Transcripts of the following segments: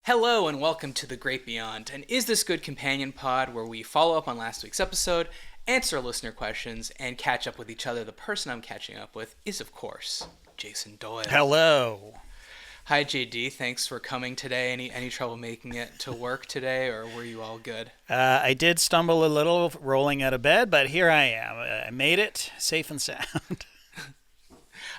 Hello and welcome to The Great Beyond, an Is This Good companion pod where we follow up on last week's episode, answer listener questions, and catch up with each other. The person I'm catching up with is, of course, Jason Doyle. Hello. Hi, JD. Thanks for coming today. Any trouble making it to work today, or were you all good? I did stumble a little rolling out of bed, but here I am. I made it safe and sound.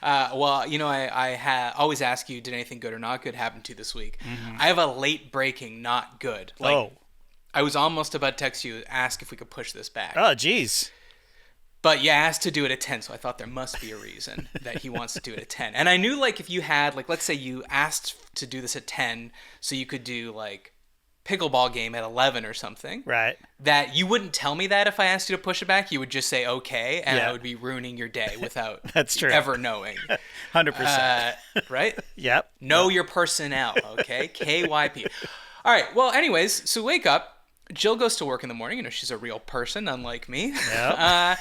I always ask you, did anything good or not good happen to you this week? Mm-hmm. I have a late breaking not good. I was almost about to text you, ask if we could push this back. Oh, geez. But you asked to do it at 10, so I thought there must be a reason that he wants to do it at 10. And I knew, if you had, let's say you asked to do this at 10, so you could do, pickleball game at 11 or something. Right. That you wouldn't tell me that if I asked you to push it back. You would just say okay, and I would be ruining your day without That's true. ever knowing. 100%. Right? Yep. Know your personnel, okay? KYP. All right, well, anyways, so wake up. Jill goes to work in the morning. You know, she's a real person, unlike me. Yep.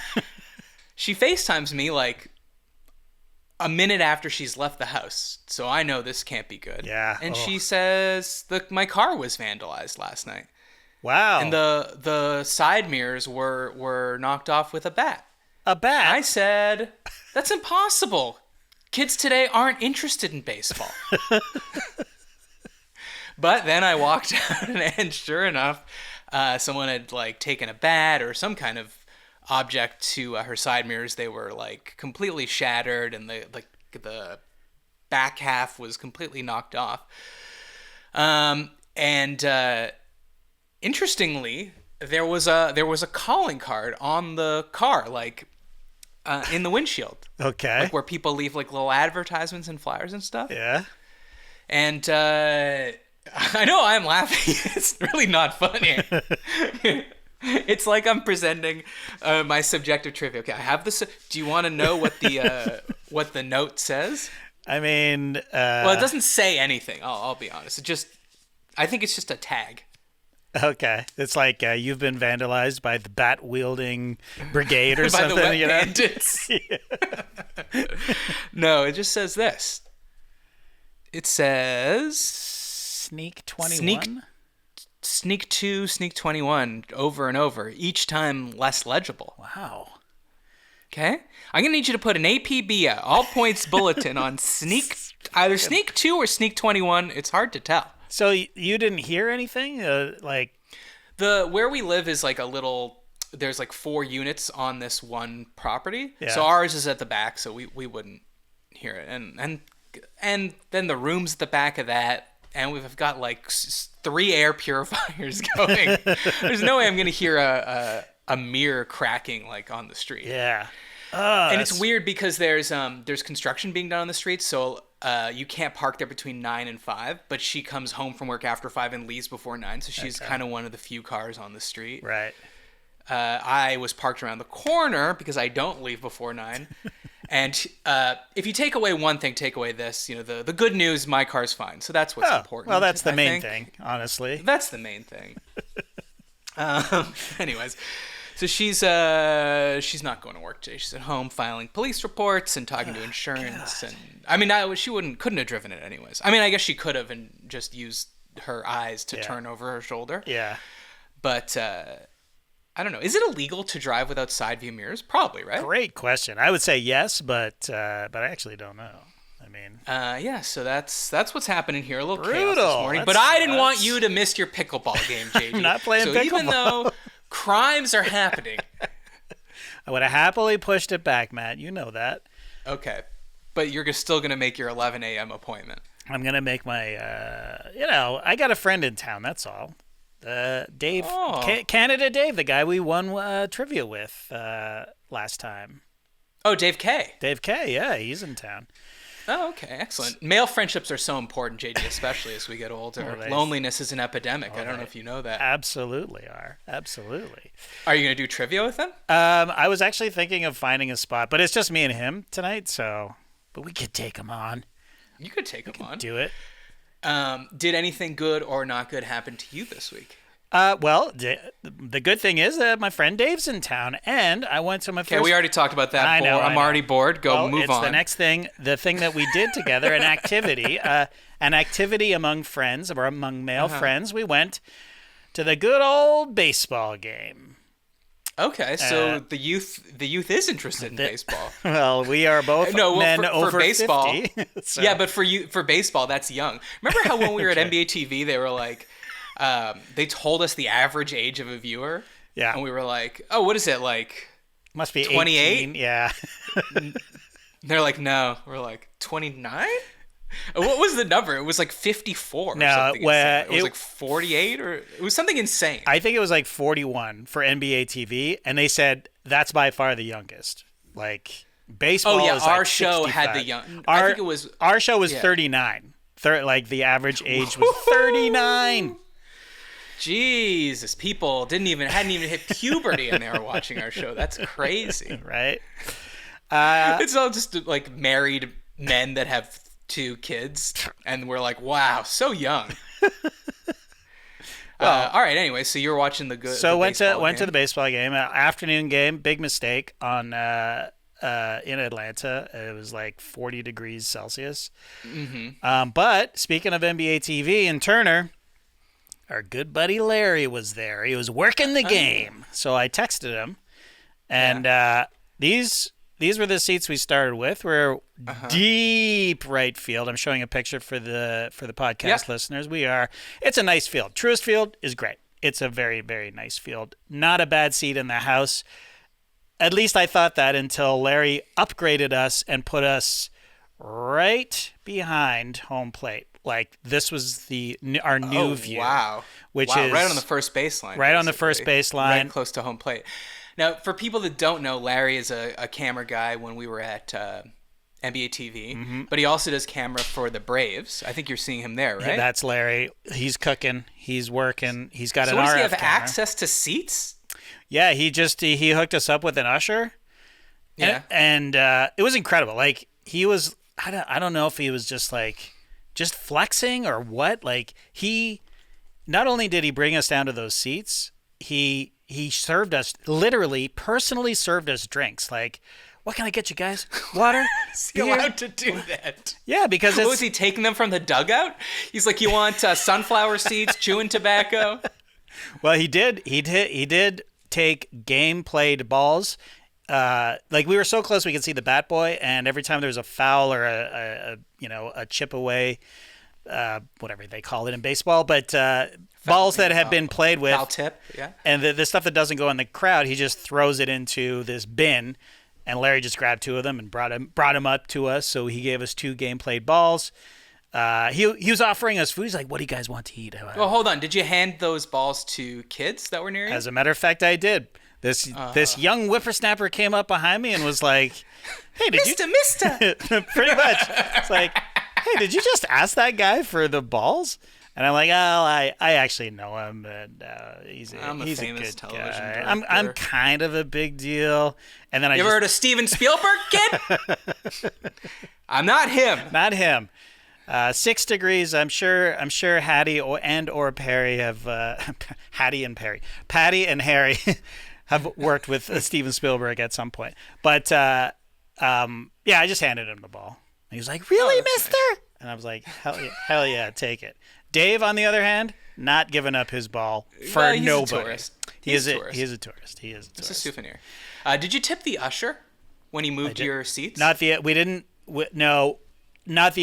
She FaceTimes me, a minute after she's left the house, so I know this can't be good. Yeah. And she says my car was vandalized last night. Wow. And the side mirrors were knocked off with a bat. A bat? I said, that's impossible. Kids today aren't interested in baseball. But then I walked out, and sure enough, someone had taken a bat or some kind of object to her side mirrors. They were completely shattered, and the back half was completely knocked off. Interestingly, there was a calling card on the car, in the windshield. Okay. Where people leave little advertisements and flyers and stuff. Yeah. And I know I'm laughing. It's really not funny. It's like I'm presenting my subjective trivia. Okay, I have this. Do you want to know what the note says? I mean, well, it doesn't say anything. I'll be honest. I think it's just a tag. Okay, it's you've been vandalized by the bat-wielding brigade or by something. The wet bandits. No, it just says this. It says Sneak 21. Sneak 2, Sneak 21, over and over, each time less legible. Wow. Okay? I'm going to need you to put an APB, all points bulletin on either Sneak 2 or Sneak 21. It's hard to tell. So you didn't hear anything? Where we live is a little, there's 4 units on this one property. Yeah. So ours is at the back, so we wouldn't hear it. And then the room's at the back of that. And we've got 3 air purifiers going. There's no way I'm going to hear a mirror cracking on the street. Yeah. And it's weird because there's construction being done on the street, so you can't park there between 9 and 5. But she comes home from work after 5 and leaves before 9, so she's kind of one of the few cars on the street. Right. I was parked around the corner because I don't leave before 9. And if you take away one thing, take away this. You know, the good news, my car's fine. So that's what's important. Well, that's the main thing, honestly. That's the main thing. Anyways, so she's not going to work today. She's at home filing police reports and talking to insurance. God. And I mean, she couldn't have driven it anyways. I mean, I guess she could have and just used her eyes to turn over her shoulder. Yeah. But I don't know. Is it illegal to drive without side view mirrors? Probably, right? Great question. I would say yes, but I actually don't know. I mean, yeah. So that's what's happening here. A little chaos brutal. this morning. But I didn't want you to miss your pickleball game, JD. I'm not playing so pickleball. Even though crimes are happening, I would have happily pushed it back, Matt. You know that. Okay, but you're still gonna make your 11 a.m. appointment. I'm gonna make my. I got a friend in town. That's all. Dave, Canada Dave, the guy we won trivia with last time. Oh, Dave K. Dave K, yeah, he's in town. Oh, okay, excellent. Male friendships are so important, JD, especially as we get older. Loneliness is an epidemic. I don't know if you know that. Absolutely are. Absolutely. Are you going to do trivia with him? I was actually thinking of finding a spot, but it's just me and him tonight, but we could take him on. You could take him on. Do it. Did anything good or not good happen to you this week? Well, the good thing is that my friend Dave's in town, and I went to my first... Okay, we already talked about that. I know. I'm already bored. Move on. It's the next thing, the thing that we did together, an activity among friends, or among male friends. We went to the good old baseball game. Okay, so the youth is interested in baseball. Well, we are both men over baseball, 50. So. Yeah, but for baseball, that's young. Remember how when we were at NBA TV, they were like, they told us the average age of a viewer? Yeah. And we were like, oh, what is it, like? Must be 28? Yeah. They're like, no. We're like, 29? What was the number? It was like 54 or something. It was like 48 or it was something insane. I think it was like 41 for NBA TV, and they said that's by far the youngest. Like baseball. Oh yeah, is our like show 65. had the young. I think it was our show was 39. Like the average age was 39. Jesus, people hadn't even hit puberty and they were watching our show. That's crazy, right? It's all just like married men that have 2 kids, and we're like, wow, so young. All right. Anyway, so you're watching the good. So went to the baseball game, afternoon game. Big mistake on in Atlanta. It was like 40 degrees Celsius. Mm-hmm. But speaking of NBA TV and Turner, our good buddy Larry was there. He was working the game, so I texted him, and these were the seats we started with. We're deep right field. I'm showing a picture for the podcast listeners. It's a nice field. Truist Field is great. It's a very, very nice field. Not a bad seat in the house. At least I thought that until Larry upgraded us and put us right behind home plate. Like this was our new view. Wow. Which is right on the first baseline. Right on the first baseline. Right close to home plate. Now, for people that don't know, Larry is a camera guy when we were at NBA TV, but he also does camera for the Braves. I think you're seeing him there, right? Yeah, that's Larry. He's cooking. He's working. He's got an RF does he have camera. access to seats? Yeah, he hooked us up with an usher. Yeah, and it was incredible. Like he was, I don't know if he was just flexing or what. Like he, not only did he bring us down to those seats, he served us, literally, personally served us drinks. Like, what can I get you guys? Water? Is he allowed to do that? Yeah, because was he taking them from the dugout? He's like, you want sunflower seeds, chewing tobacco? Well, he did take game played balls. Like we were so close we could see the bat boy, and every time there was a foul or a chip away, whatever they call it in baseball, but balls that have been played with, foul tip, yeah, and the stuff that doesn't go in the crowd, he just throws it into this bin, and Larry just grabbed 2 of them and brought him up to us. So he gave us 2 game played balls. He was offering us food. He's like, "What do you guys want to eat?" Well, hold on. Did you hand those balls to kids that were near you? As a matter of fact, I did. This young whippersnapper came up behind me and was like, "Hey, did Mister?" Pretty much. It's like, "Hey, did you just ask that guy for the balls?" And I'm like, "Oh, I actually know him, and he's a good guy. I'm kind of a big deal." And then you ever heard of Steven Spielberg, kid? I'm not him. Not him. 6 degrees. I'm sure Hattie or Perry have Hattie and Perry, Patty and Harry have worked with Steven Spielberg at some point. But yeah, I just handed him the ball. And he was like, "Really, mister?" Nice. And I was like, hell yeah, take it. Dave, on the other hand, not giving up his ball for nobody. A tourist. He is a tourist. It's a souvenir. Did you tip the usher when he moved your seats? Not the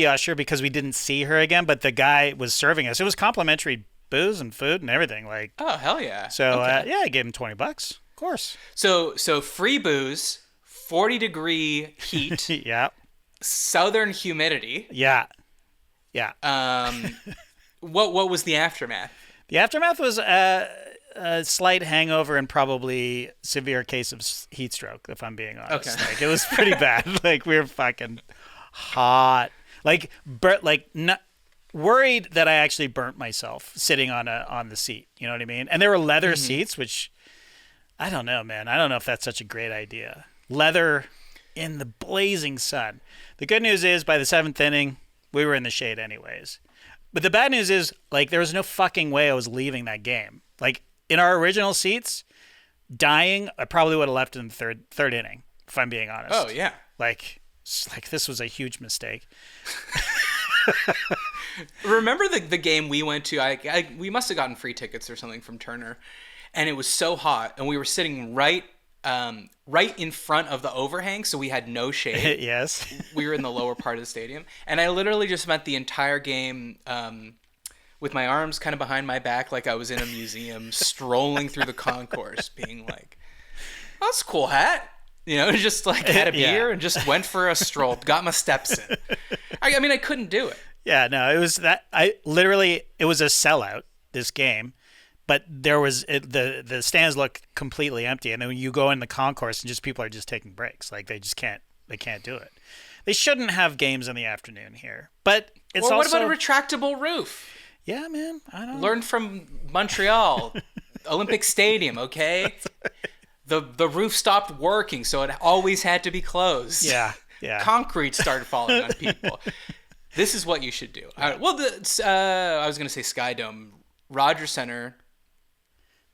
usher, because we didn't see her again, but the guy was serving us. It was complimentary booze and food and everything. Like, oh, hell yeah. So yeah, I gave him $20, of course. So free booze, 40-degree heat. Yeah. Southern humidity. Yeah. What was the aftermath? The aftermath was a slight hangover and probably severe case of heat stroke, if I'm being honest. Okay. Like, it was pretty bad. Like, we were fucking hot. Like, not worried that I actually burnt myself sitting on the seat. You know what I mean? And there were leather seats, which I don't know, man. I don't know if that's such a great idea. Leather in the blazing sun. The good news is, by the 7th inning, we were in the shade anyways. But the bad news is, like, there was no fucking way I was leaving that game. Like in our original seats, dying, I probably would have left in the third inning, if I'm being honest. Oh yeah. Like this was a huge mistake. Remember the game we went to? We must have gotten free tickets or something from Turner, and it was so hot, and we were sitting right in front of the overhang, so we had no shade. Yes. We were in the lower part of the stadium, and I literally just spent the entire game with my arms kind of behind my back, like I was in a museum, strolling through the concourse, being like, oh, "That's a cool hat." Just like had a beer and just went for a stroll, got my steps in. I mean, I couldn't do it. Yeah, no, it was that. It was a sellout, this game, but the stands look completely empty, and then when you go in the concourse, and just people are just taking breaks, like they can't do it. They shouldn't have games in the afternoon here, but it's what also. about a retractable roof? Yeah, man, I don't. Learn from Montreal, Olympic Stadium, okay? The roof stopped working, so it always had to be closed. Yeah. Concrete started falling on people. This is what you should do. I was going to say Sky Dome. Rogers Center.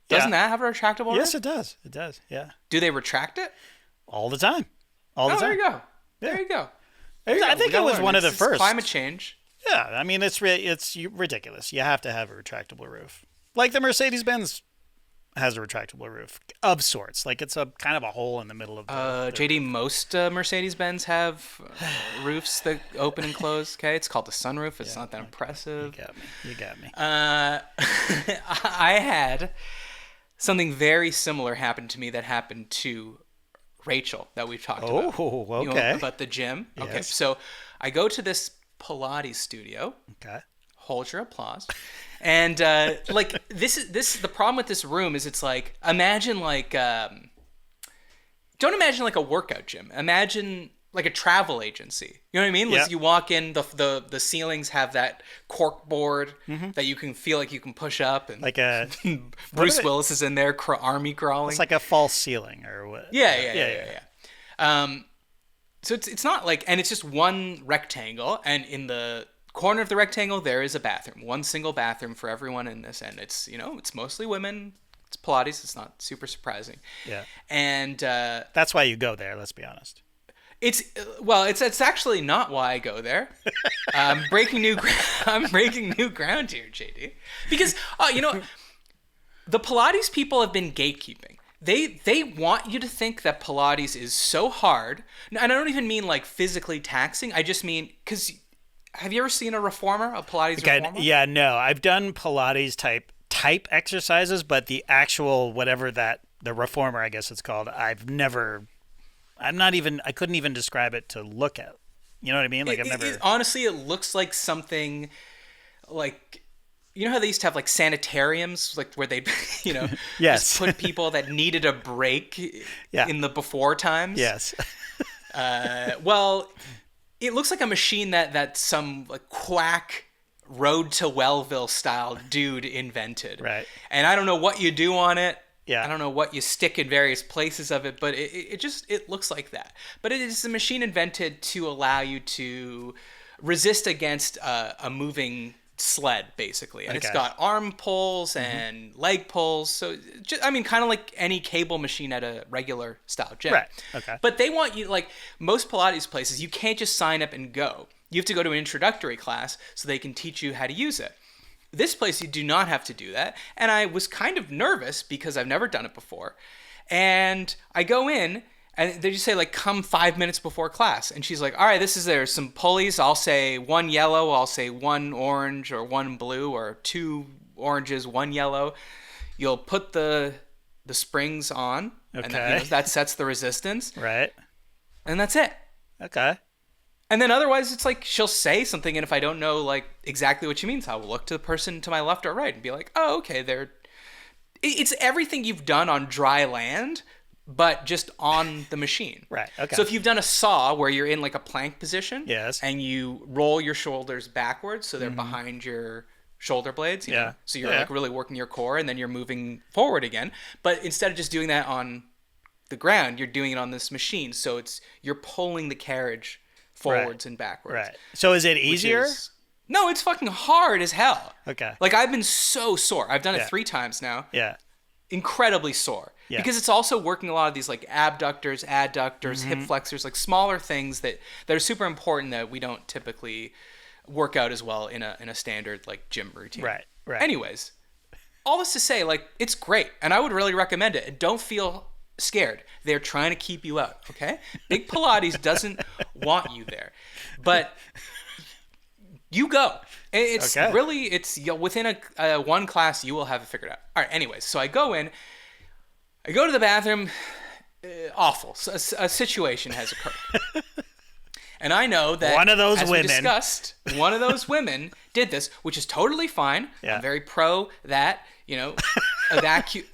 Doesn't that have a retractable roof? Yes, it does. It does, yeah. Do they retract it? All the time. All the time. There you go. Yeah. There you go. I think it was one of the first. Climate change. Yeah, I mean, it's ridiculous. You have to have a retractable roof. Like the Mercedes-Benz has a retractable roof of sorts. Like it's a kind of a hole in the middle of the JD, most Mercedes-Benz have roofs that open and close. Okay, it's called the sunroof. It's not that impressive. You got me. I had something very similar happen to me that happened to Rachel that we've talked about. Oh, okay. About the gym. Yes. Okay, so I go to this Pilates studio. Okay. Hold your applause. And this is the problem with this room is it's like imagine like don't imagine like a workout gym. Imagine like a travel agency. You know what I mean? Yeah. Like you walk in, the ceilings have that cork board that you can feel like you can push up, and Like a Bruce Willis is in there army crawling. It's like a false ceiling or what? Yeah. So it's not like, and it's just one rectangle, and in the corner of the rectangle there is a bathroom, one single bathroom for everyone in this, and it's it's mostly women. It's Pilates. It's not super surprising. Yeah. And that's why you go there. Let's be honest. It's actually not why I go there. I'm breaking new ground here, JD, because the Pilates people have been gatekeeping. They want you to think that Pilates is so hard, and I don't even mean like physically taxing. I just mean because have you ever seen a reformer, a Pilates reformer? Yeah, no, I've done Pilates type exercises, but the actual whatever the reformer, I guess it's called, I couldn't even describe it to look at. You know what I mean? Like honestly, it looks like something like, how they used to have like sanitariums, like where they, yes, just put people that needed a break in the before times. Yes. Well, it looks like a machine that some like quack Road to Wellville style dude invented. Right. And I don't know what you do on it. Yeah. I don't know what you stick in various places of it, but it looks like that. But it is a machine invented to allow you to resist against a moving sled, basically. And It's got arm pulls and leg pulls. So, kind of like any cable machine at a regular style gym. Right. Okay. But they want you, like most Pilates places, you can't just sign up and go. You have to go to an introductory class so they can teach you how to use it. This place, you do not have to do that. And I was kind of nervous because I've never done it before. And I go in, and they just say, like, come 5 minutes before class. And she's like, all right, there's some pulleys. I'll say one yellow, I'll say one orange, or one blue, or two oranges, one yellow. You'll put the springs on, and that sets the resistance. Right. And that's it. Okay. And then otherwise, it's like she'll say something, and if I don't know like exactly what she means, I'll look to the person to my left or right and be like, "Oh, okay." It's everything you've done on dry land, but just on the machine. Right. Okay. So if you've done a saw where you're in like a plank position, yes, and you roll your shoulders backwards so they're behind your shoulder blades, you know? So you're like really working your core, and then you're moving forward again. But instead of just doing that on the ground, you're doing it on this machine. So you're pulling the carriage forwards and backwards. Right. So is it easier? No, it's fucking hard as hell. Okay. Like, I've been so sore. I've done it Yeah. 3 times now. Yeah. Incredibly sore. Yeah. Because it's also working a lot of these, like, abductors, adductors, hip flexors, like, smaller things that are super important that we don't typically work out as well in a standard, like, gym routine. Right. Anyways, all this to say, like, it's great. And I would really recommend it. And don't feel scared. They're trying to keep you out, okay? Big Pilates doesn't want you there. But you go. It's Okay. really, it's within a one class, you will have it figured out. All right, anyways, so I go in. I go to the bathroom. Awful. A situation has occurred. And I know that One of those as women. we discussed, one of those women did this, which is totally fine. Yeah. I'm very pro that,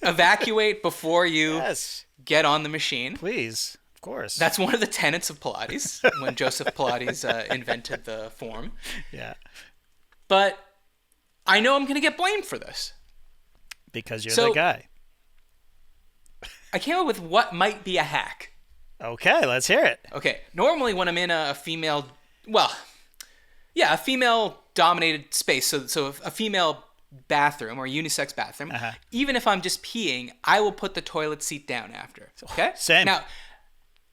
evacuate before you Yes. get on the machine. Please. Of course. That's one of the tenets of Pilates when Joseph Pilates invented the form. Yeah. But I know I'm going to get blamed for this. Because you're So- the guy. I came up with what might be a hack. Okay, let's hear it. Okay, normally when I'm in a female, a female-dominated space, so a female bathroom or unisex bathroom, even if I'm just peeing, I will put the toilet seat down after. Okay? Same. Now,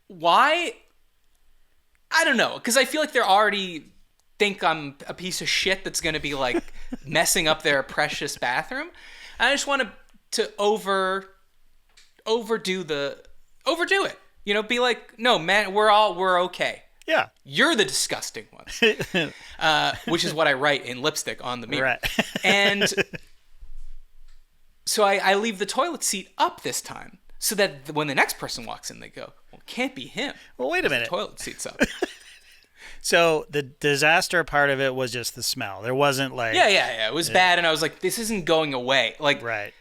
why? I don't know, because I feel like they're already think I'm a piece of shit that's going to be like messing up their precious bathroom. I just want to overdo it. Be like, no, man, we're okay. Yeah. You're the disgusting ones, which is what I write in lipstick on the mirror. Right. And so I leave the toilet seat up this time so that when the next person walks in, they go, well, it can't be him. Well, wait a The minute. toilet seat's up. So the disaster part of it was just the smell. There wasn't like... Yeah. It was bad, and I was like, this isn't going away. Like, Right.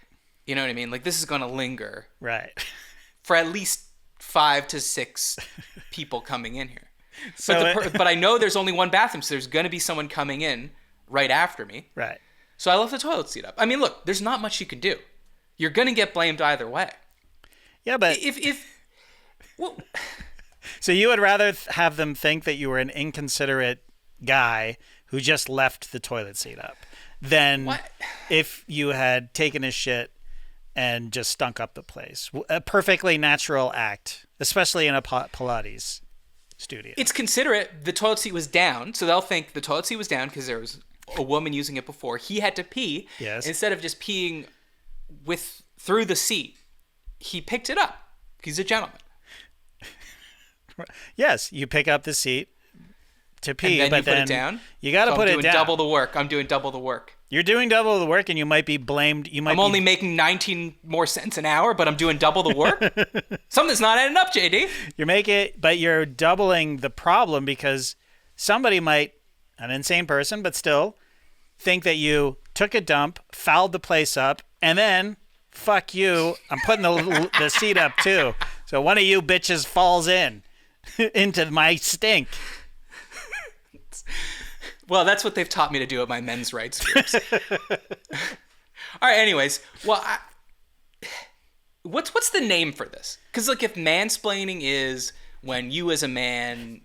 you know what I mean? Like, this is going to linger Right. for at least 5 to 6 people coming in here. So But I know there's only one bathroom, so there's going to be someone coming in right after me. Right. So I left the toilet seat up. I mean, look, there's not much you can do. You're going to get blamed either way. Yeah, but... Well, So you would rather have them think that you were an inconsiderate guy who just left the toilet seat up than What? if you had taken a shit and just stunk up the place. A perfectly natural act, especially in a Pilates studio. it's considerate. The toilet seat was down, so they'll think the toilet seat was down because there was a woman using it before. He had to pee. Yes. Instead of just peeing through the seat, he picked it up. He's a gentleman. Yes, you pick up the seat to pee, And then but you put then it down. you got to So put I'm it doing down. double the work. I'm doing double the work. You're doing double the work, and you might be blamed. I'm only making 19 more cents an hour, but I'm doing double the work. Something's not adding up, JD. You're doubling the problem because somebody might, an insane person, but still, think that you took a dump, fouled the place up, and then, fuck you, I'm putting the seat up too. So one of you bitches falls into my stink. Well, that's what they've taught me to do at my men's rights groups. All right, anyways. Well, what's the name for this? Because, like, if mansplaining is when you as a man,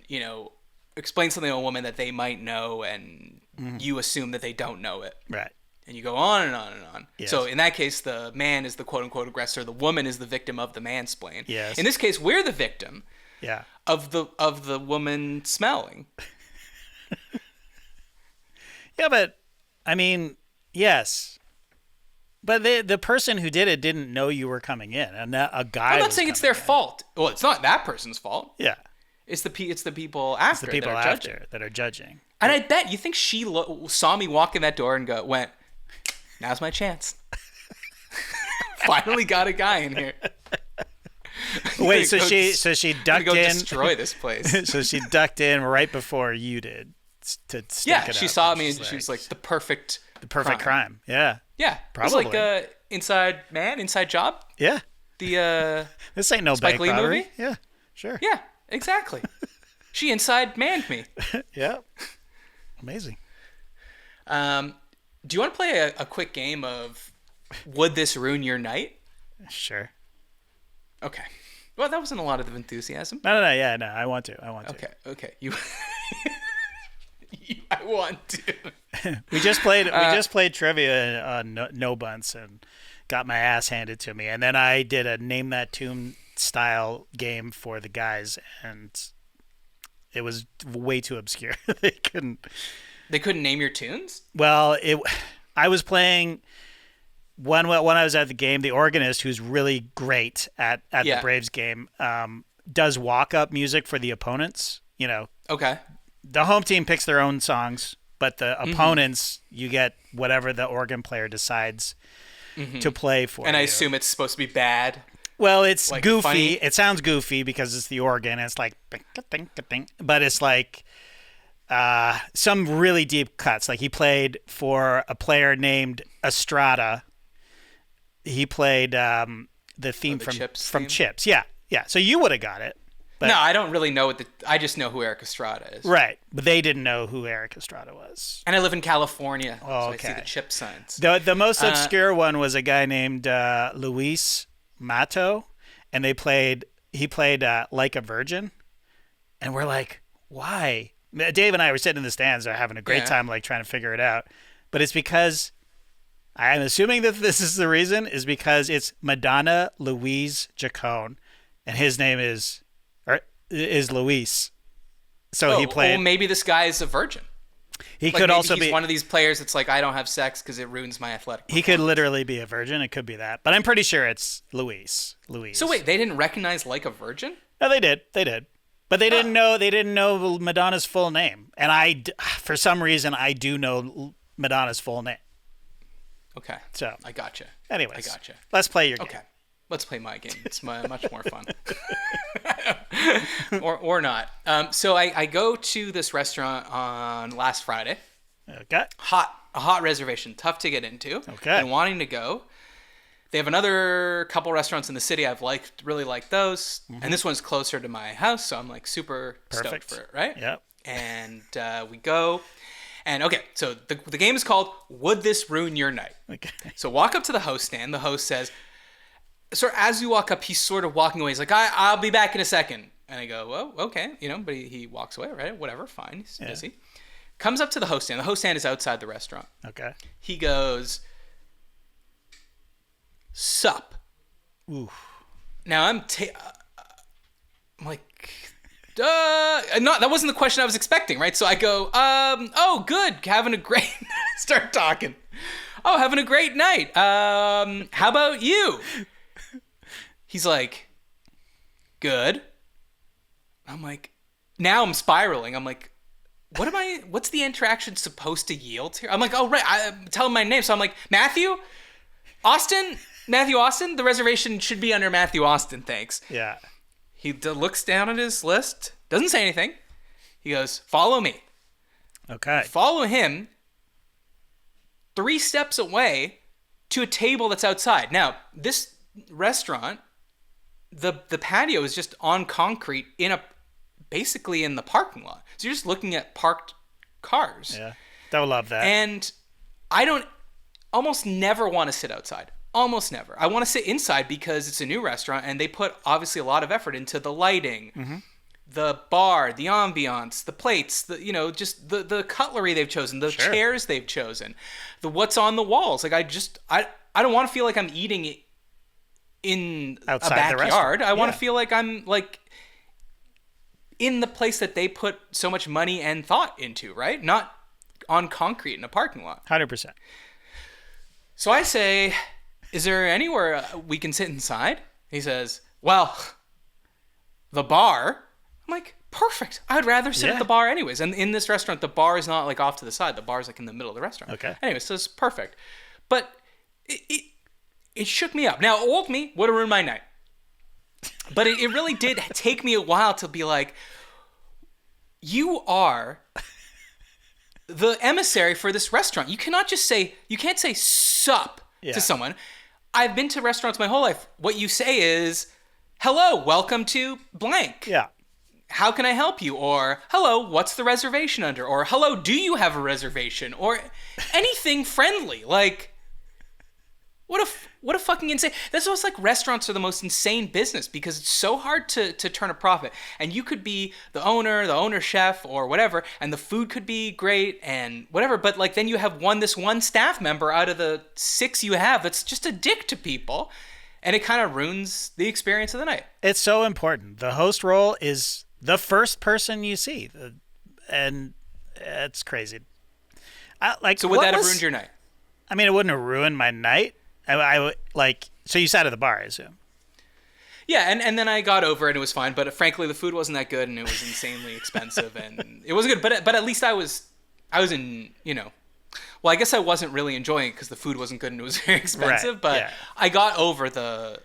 explain something to a woman that they might know and you assume that they don't know it. Right. And you go on and on and on. Yes. So in that case, the man is the quote-unquote aggressor. The woman is the victim of the mansplain. Yes. In this case, we're the victim Yeah. of the woman smelling. Yeah, but, I mean, yes. But the person who did it didn't know you were coming in. And a guy I'm not was saying it's coming their in. fault. Well, it's not that person's fault. Yeah. It's the people after The people that are judging. after that are judging. And I bet you think she saw me walk in that door and went, now's my chance. Finally got a guy in here. Wait, so Go she ducked go in. destroy this place. So she ducked in right before you did to stick Yeah, it she up, saw me and she was like the perfect crime. Yeah. Yeah, Probably. It was like Inside Job. Yeah. The This ain't no Spike bank Lee robbery. movie? Yeah. Sure. yeah, exactly. She inside manned me. Yeah. Amazing. Do you want to play a quick game of would this ruin your night? Sure. Okay. Well, that wasn't a lot of enthusiasm. No. Yeah, no. I want to. Okay. You I want to. We just played trivia on no bunts and got my ass handed to me, and then I did a name that tune style game for the guys, and it was way too obscure. They couldn't name your tunes. Well, I was playing when I was at the game. The organist, who's really great at the Braves game, does walk up music for the opponents. You know, okay. The home team picks their own songs, but the opponents, you get whatever the organ player decides to play for. And I assume it's supposed to be bad. Well, it's like goofy. Funny. It sounds goofy because it's the organ. And it's like, but it's like some really deep cuts. Like he played for a player named Estrada. He played the theme from Chips. Yeah. So you would have got it. But, no, I don't really know I just know who Eric Estrada is. Right, but they didn't know who Eric Estrada was. And I live in California, so okay. I see the chip signs. The most obscure one was a guy named Luis Mato, and he played Like a Virgin, and we're like, why? Dave and I were sitting in the stands, having a great time, like trying to figure it out, but it's because I'm assuming that this is the reason is because it's Madonna Louise Jacone, and his name is Luis. So he played. Well, maybe this guy is a virgin. He could also be one of these players that's like, I don't have sex because it ruins my athletic performance. He could literally be a virgin. It could be that. But I'm pretty sure it's Luis. So wait, they didn't recognize Like a Virgin? No, they did. But they didn't know Madonna's full name. And for some reason, I do know Madonna's full name. Okay. So I gotcha. Anyways. I gotcha. Let's play your game. Okay. Let's play my game. It's much more fun. or not. So I go to this restaurant on last Friday. Okay. A hot reservation, tough to get into. Okay. And wanting to go. They have another couple restaurants in the city I've really liked those. And this one's closer to my house, so I'm like super stoked for it, right? Yep. And we go. And okay, so the game is called Would This Ruin Your Night? Okay. So walk up to the host stand. The host says, so as you walk up, he's sort of walking away. He's like, I'll be back in a second. And I go, well, okay. But he walks away, right? Whatever, fine. He's busy. Comes up to the host stand. The host stand is outside the restaurant. Okay. He goes, sup. Ooh. Now I'm like, that wasn't the question I was expecting, right? So I go, oh, good. Having a great, start talking. Oh, having a great night. How about you? He's like, good. I'm like, now I'm spiraling. I'm like, what's the interaction supposed to yield here? I'm like, oh, right. I'm telling my name. So I'm like, Matthew Austin, the reservation should be under Matthew Austin. Thanks. Yeah. He looks down at his list, doesn't say anything. He goes, follow me. Okay. Follow him 3 steps away to a table that's outside. Now, this restaurant, the patio is just on concrete basically in the parking lot. So you're just looking at parked cars. Yeah. They'll love that. And I don't almost never want to sit outside. Almost never. I want to sit inside because it's a new restaurant and they put obviously a lot of effort into the lighting, the bar, the ambiance, the plates, just the cutlery they've chosen, the chairs they've chosen, the what's on the walls. Like I don't want to feel like I'm eating in outside a backyard. I want to feel like I'm like in the place that they put so much money and thought into, right? Not on concrete in a parking lot. 100%. So I say, is there anywhere we can sit inside? He says, well, the bar. I'm like, perfect. I'd rather sit at the bar anyways. And in this restaurant, the bar is not like off to the side. The bar is like in the middle of the restaurant. Okay. Anyway, so it's perfect. But it shook me up. Now, old me would have ruined my night. But it really did take me a while to be like, you are the emissary for this restaurant. You can't say sup to someone. I've been to restaurants my whole life. What you say is, hello, welcome to blank. Yeah. How can I help you? Or, hello, what's the reservation under? Or, hello, do you have a reservation? Or anything friendly. Like, What a fucking insane. That's almost like restaurants are the most insane business because it's so hard to turn a profit. And you could be the owner chef or whatever, and the food could be great and whatever, but like then you have this one staff member out of the 6 you have that's just a dick to people, and it kind of ruins the experience of the night. It's so important. The host role is the first person you see, and it's crazy. So would that have ruined your night? I mean, it wouldn't have ruined my night. I like. So you sat at the bar, I assume. Yeah, and then I got over it and it was fine. But frankly, the food wasn't that good and it was insanely expensive and it wasn't good. But at least I was in, well, I guess I wasn't really enjoying it because the food wasn't good and it was very expensive. Right, but yeah. I got over the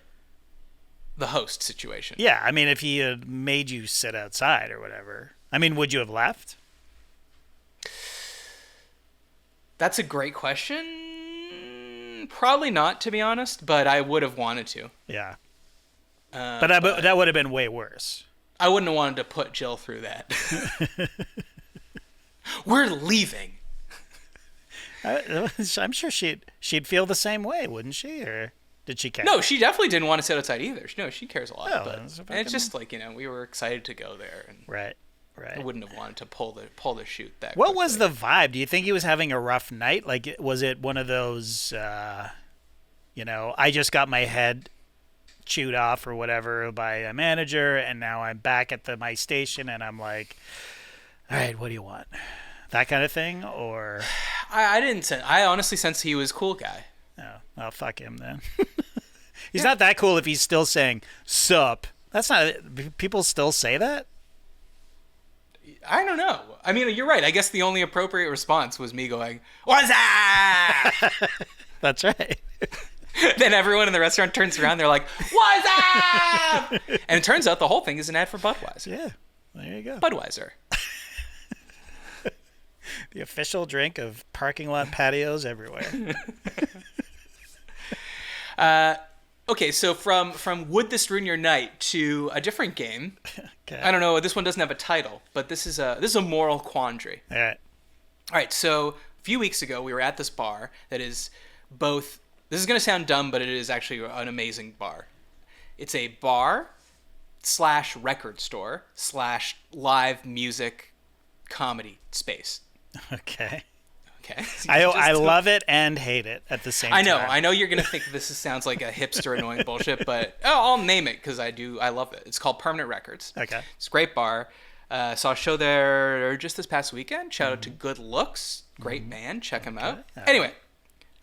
host situation. Yeah, I mean, if he had made you sit outside or whatever, I mean, would you have left? That's a great question. Probably not, to be honest, but I would have wanted to. Yeah. But that would have been way worse. I wouldn't have wanted to put Jill through that. We're leaving. I'm sure she'd feel the same way, wouldn't she? Or did she care? No, she definitely didn't want to sit outside either. No, she cares a lot. Oh, but it's just like, we were excited to go there. And Right. I wouldn't have wanted to pull the chute that What quickly. was the vibe? Do you think he was having a rough night? Like, was it one of those, I just got my head chewed off or whatever by a manager, and now I'm back at my station, and I'm like, all right, what do you want? That kind of thing? Or I honestly sense he was a cool guy. oh, well, fuck him then. He's not that cool if he's still saying sup. That's not. People still say that. I don't know. I mean, you're right. I guess the only appropriate response was me going, "What's up?" That's right. Then everyone in the restaurant turns around. They're like, "What's up?" And it turns out the whole thing is an ad for Budweiser. Yeah, there you go. Budweiser. The official drink of parking lot patios everywhere. Okay, so from Would This Ruin Your Night to a different game. Okay. I don't know. This one doesn't have a title, but this is a moral quandary. All right. All right. So a few weeks ago, we were at this bar that is both. This is going to sound dumb, but it is actually an amazing bar. It's a bar / record store / live music comedy space. Okay. Okay. So I love it and hate it at the same time. I know you're gonna think sounds like a hipster annoying bullshit, but I'll name it because I love it. It's called Permanent Records. Okay. It's a great bar. Saw a show there just this past weekend. Shout out to Good Looks, great band. Check him out. Anyway,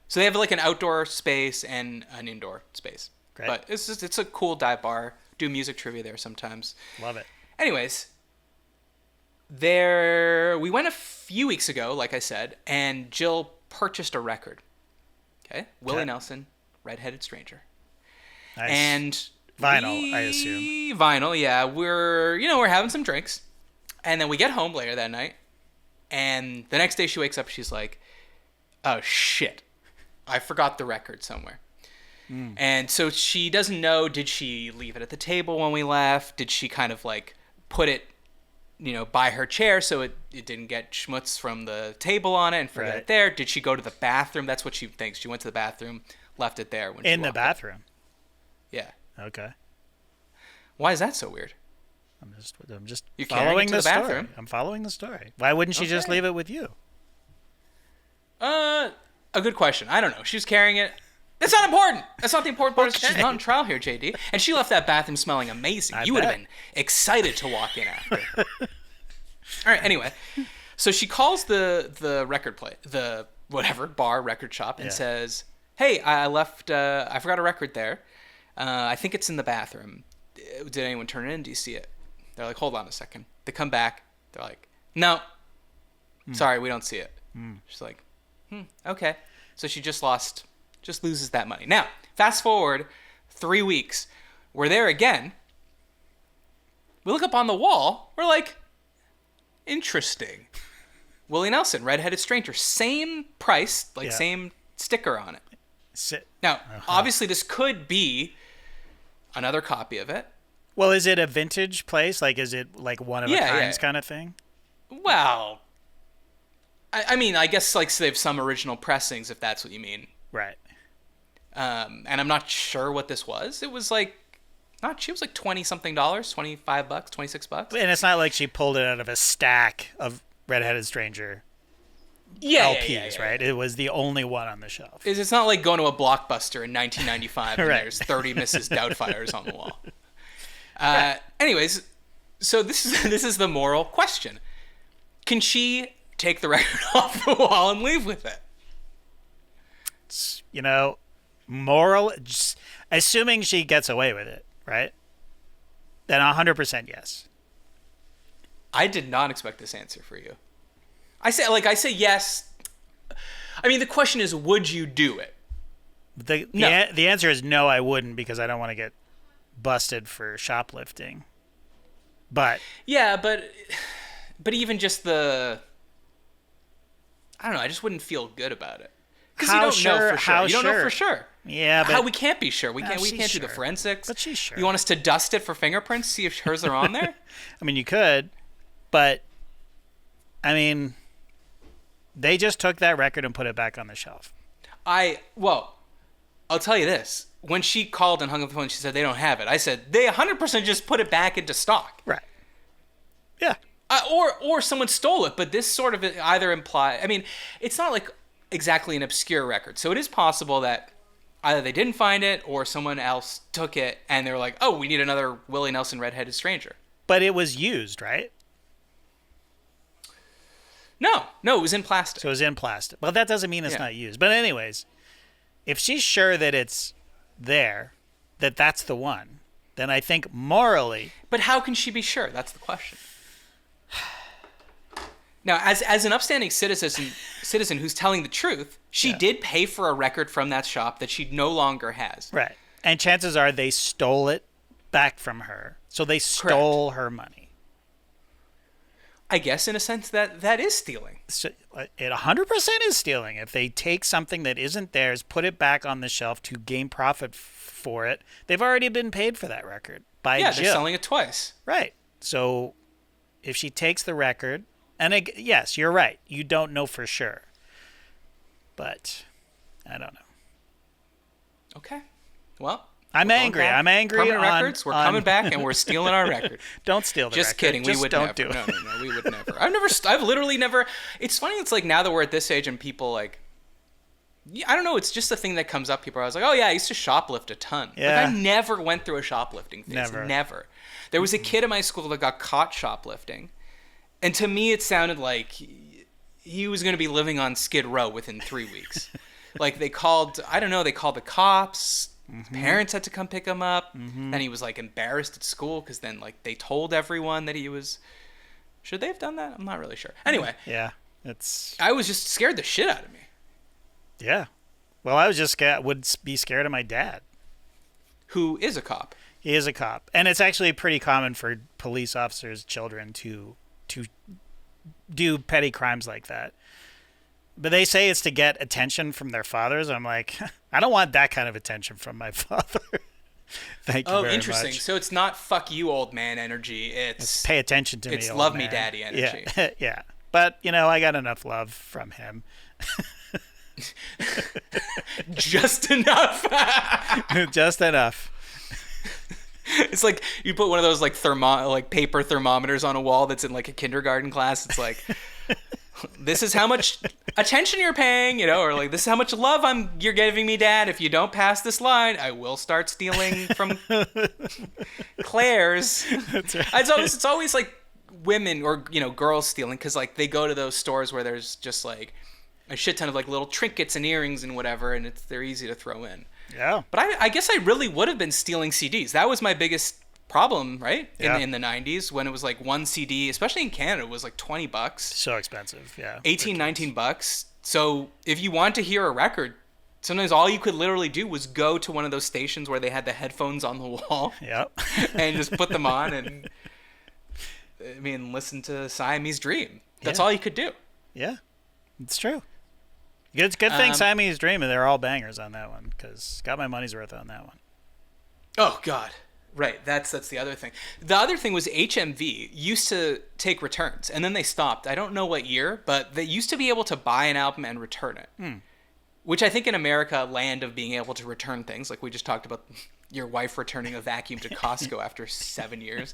so they have like an outdoor space and an indoor space. Great. But it's a cool dive bar. Do music trivia there sometimes. Love it. Anyways, we went a few weeks ago, like I said, and Jill purchased a record. Okay, Willie Nelson, Redheaded Stranger. Nice. And vinyl, I assume. Vinyl, yeah. We're having some drinks, and then we get home later that night, and the next day she wakes up, she's like, "Oh shit, I forgot the record somewhere." And so she doesn't know. Did she leave it at the table when we left? Did she kind of like put it, by her chair so it didn't get schmutz from the table on it and forget it there? Did she go to the bathroom? That's what she thinks. She went to the bathroom, left it there when she in the walked bathroom. Yeah. Okay. Why is that so weird? I'm just You're carrying following it to the the story. bathroom. I'm following the story. Why wouldn't she just Okay. leave it with you? A good question. I don't know. She was carrying it. That's not important. That's not the important part. Okay. She's not in trial here, JD. And she left that bathroom smelling amazing. You would have been excited to walk in after. All right. Anyway, so she calls the record the whatever bar record shop and says, "Hey, I forgot a record there. I think it's in the bathroom. Did anyone turn it in? Do you see it?" They're like, "Hold on a second." They come back. They're like, "No, sorry, we don't see it." She's like, "Okay." So she just loses that money. Now, fast forward 3 weeks. We're there again. We look up on the wall. We're like, interesting. Willie Nelson, Redheaded Stranger. Same price, same sticker on it. Now, obviously, this could be another copy of it. Well, is it a vintage place? Like, is it like one of a kinds kind of thing? Well, I mean, I guess like they have some original pressings, if that's what you mean. Right. And I'm not sure what this was. It was like, she was like $20-something, $25, $26. And it's not like she pulled it out of a stack of Red-Headed Stranger LPs, right? It was the only one on the shelf. It's not like going to a Blockbuster in 1995 and Right. there's 30 Mrs. Doubtfires on the wall. Anyways, so this is the moral question. Can she take the record off the wall and leave with it? You know, moral, assuming she gets away with it, right? Then 100% yes. I did not expect this answer for you. I say yes. I mean, the question is, would you do it? The answer is no, I wouldn't, because I don't want to get busted for shoplifting. But yeah, but even just I don't know. I just wouldn't feel good about it because you don't know for sure. You don't know for sure. Yeah, but we can't be sure. We can't do the forensics. But she's sure. You want us to dust it for fingerprints, see if hers are on there? I mean, you could, but I mean, they just took that record and put it back on the shelf. I'll tell you this. When she called and hung up the phone, she said they don't have it. I said they 100% just put it back into stock. Right. Yeah. Or someone stole it, but this sort of either imply. I mean, it's not like exactly an obscure record, so it is possible that either they didn't find it or someone else took it and they're like, "Oh, we need another Willie Nelson Red-Headed Stranger." But it was used, right? No, it was in plastic. So it was in plastic. Well, that doesn't mean it's not used. But anyways, if she's sure that it's there, that's the one, then I think morally. But how can she be sure? That's the question. Now, as an upstanding citizen who's telling the truth, she did pay for a record from that shop that she no longer has. Right. And chances are they stole it back from her. So they stole her money. I guess in a sense that is stealing. So it 100% is stealing. If they take something that isn't theirs, put it back on the shelf to gain profit for it, they've already been paid for that record by Jill. They're selling it twice. Right. So if she takes the record, and yes, you're right. You don't know for sure. But I don't know. Okay. Well, I'm angry. I'm angry Permanent records. We're coming back and we're stealing our record. Don't steal the record. Just kidding. We would never. Do it. No, we would never. I've literally never. It's funny. It's like now that we're at this age and people like, I don't know. It's just a thing that comes up. People are always like, oh yeah, I used to shoplift a ton. Yeah. Like, I never went through a shoplifting phase. Never. There was a kid in my school that got caught shoplifting. And to me, it sounded like he was going to be living on Skid Row within 3 weeks. Like they called the cops. Mm-hmm. Parents had to come pick him up. Mm-hmm. And he was like embarrassed at school because then like they told everyone that he was. Should they have done that? I'm not really sure. Anyway. Yeah. I was just scared the shit out of me. Yeah. Well, I was just would be scared of my dad. Who is a cop. He is a cop. And it's actually pretty common for police officers' children to do petty crimes like that. But they say it's to get attention from their fathers. I'm like, I don't want that kind of attention from my father. Thank you very much. Oh, interesting. So it's not fuck you, old man energy. It's pay attention to me, It's old love man. me, daddy energy. Yeah. Yeah. But, I got enough love from him. Just enough. Just enough. It's like you put one of those like paper thermometers on a wall that's in like a kindergarten class. It's like, this is how much attention you're paying, or like this is how much love you're giving me, Dad. If you don't pass this line, I will start stealing from Claire's. That's right. It's always like women or girls stealing because like they go to those stores where there's just like a shit ton of like little trinkets and earrings and whatever, and they're easy to throw in. Yeah. But I guess I really would have been stealing CDs. That was my biggest problem, right? In the 90s when it was like one CD, especially in Canada, was like $20. So expensive, yeah. 18, $19. So if you want to hear a record, sometimes all you could literally do was go to one of those stations where they had the headphones on the wall. Yep. And just put them on and listen to Siamese Dream. That's all you could do. Yeah. It's true. Good thing Siamese Dream, and they're all bangers on that one, because got my money's worth on that one. Oh, God. Right. That's the other thing. The other thing was HMV used to take returns, and then they stopped. I don't know what year, but they used to be able to buy an album and return it. which I think in America, land of being able to return things, like we just talked about your wife returning a vacuum to Costco after 7 years.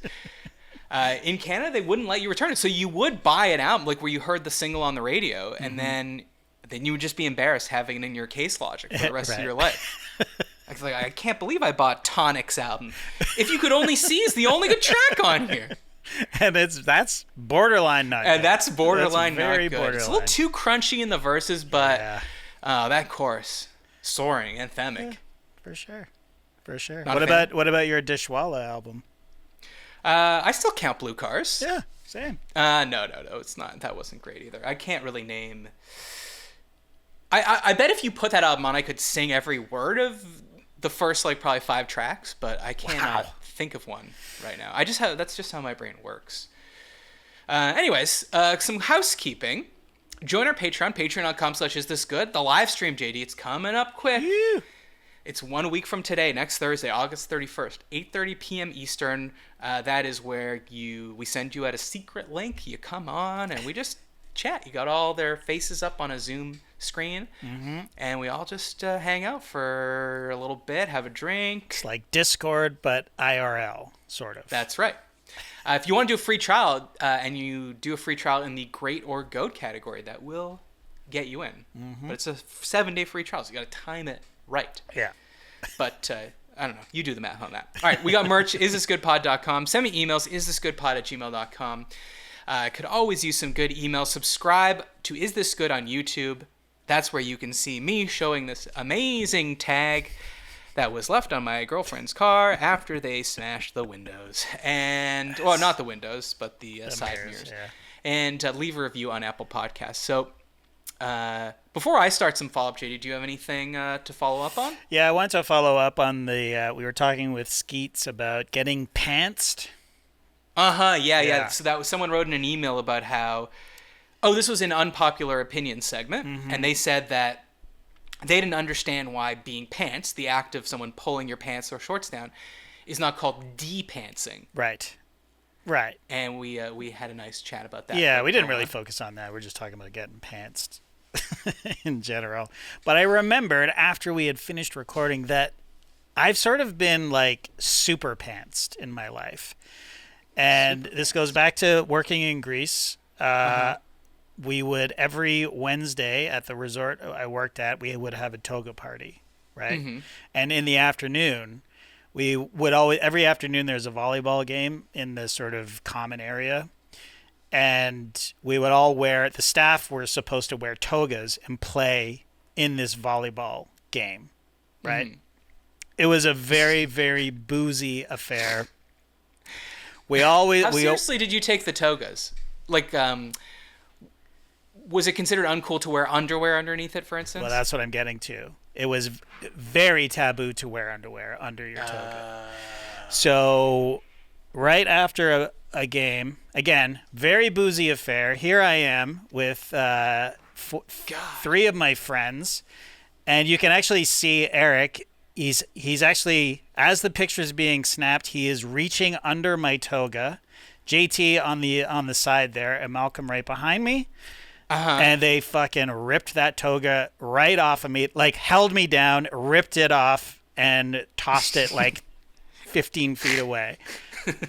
In Canada, they wouldn't let you return it. So you would buy an album, like where you heard the single on the radio, and then you would just be embarrassed having it in your case logic for the rest of your life. It's like, I can't believe I bought Tonic's album. If you could only see is the only good track on here. And that's borderline not good. And that's borderline that's very not good. Borderline. It's a little too crunchy in the verses, but that chorus, soaring, anthemic. Yeah, for sure. Not What about your Dishwalla album? I still count Blue Cars. Yeah, same. No, it's not. That wasn't great either. I can't really name. I bet if you put that album on, I could sing every word of the first probably 5 tracks, but I cannot think of one right now. That's just how my brain works. Anyways, some housekeeping. Join our Patreon, patreon.com/isthisgood. The live stream, JD, it's coming up quick. Ew. It's 1 week from today, next Thursday, August 31st, 8:30 p.m. Eastern. That is where we send you out a secret link. You come on and we just chat. You got all their faces up on a Zoom screen, and we all just hang out for a little bit, have a drink. It's like Discord, but IRL, sort of. That's right. If you want to do a free trial, and you do a free trial in the Great or Goat category, that will get you in. But it's a 7-day free trial, so you got to time it right. Yeah. But I don't know. You do the math on that. All right, we got merch, isthisgoodpod.com. Send me emails, isthisgoodpod@gmail.com. Could always use some good emails. Subscribe to Is This Good on YouTube. That's where you can see me showing this amazing tag that was left on my girlfriend's car after they smashed the windows. And, well, not the windows, but the side mirrors. Yeah. And leave a review on Apple Podcasts. So before I start some follow-up, JD, do you have anything to follow up on? Yeah, I wanted to follow up on the, we were talking with Skeets about getting pantsed. Yeah. So that was, someone wrote in an email about how, this was an unpopular opinion segment, and they said that they didn't understand why being pants, the act of someone pulling your pants or shorts down, is not called de-pantsing. Right. And we had a nice chat about that. Yeah, we didn't really focus on that. We're just talking about getting pantsed in general. But I remembered after we had finished recording that I've sort of been super pantsed in my life. And this goes back to working in Greece. We would, every Wednesday at the resort I worked at, we would have a toga party, right? And in the afternoon, we would always, every afternoon there's a volleyball game in the sort of common area. And we would all the staff were supposed to wear togas and play in this volleyball game, right? It was a very, very boozy affair. How seriously did you take the togas? Was it considered uncool to wear underwear underneath it, for instance? Well, that's what I'm getting to. It was very taboo to wear underwear under your toga. So right after a game, again, very boozy affair, here I am with 3 of my friends, and you can actually see Eric. He's actually, as the picture's being snapped, he is reaching under my toga. JT on the side there, and Malcolm right behind me. And they fucking ripped that toga right off of me, held me down, ripped it off, and tossed it 15 feet away.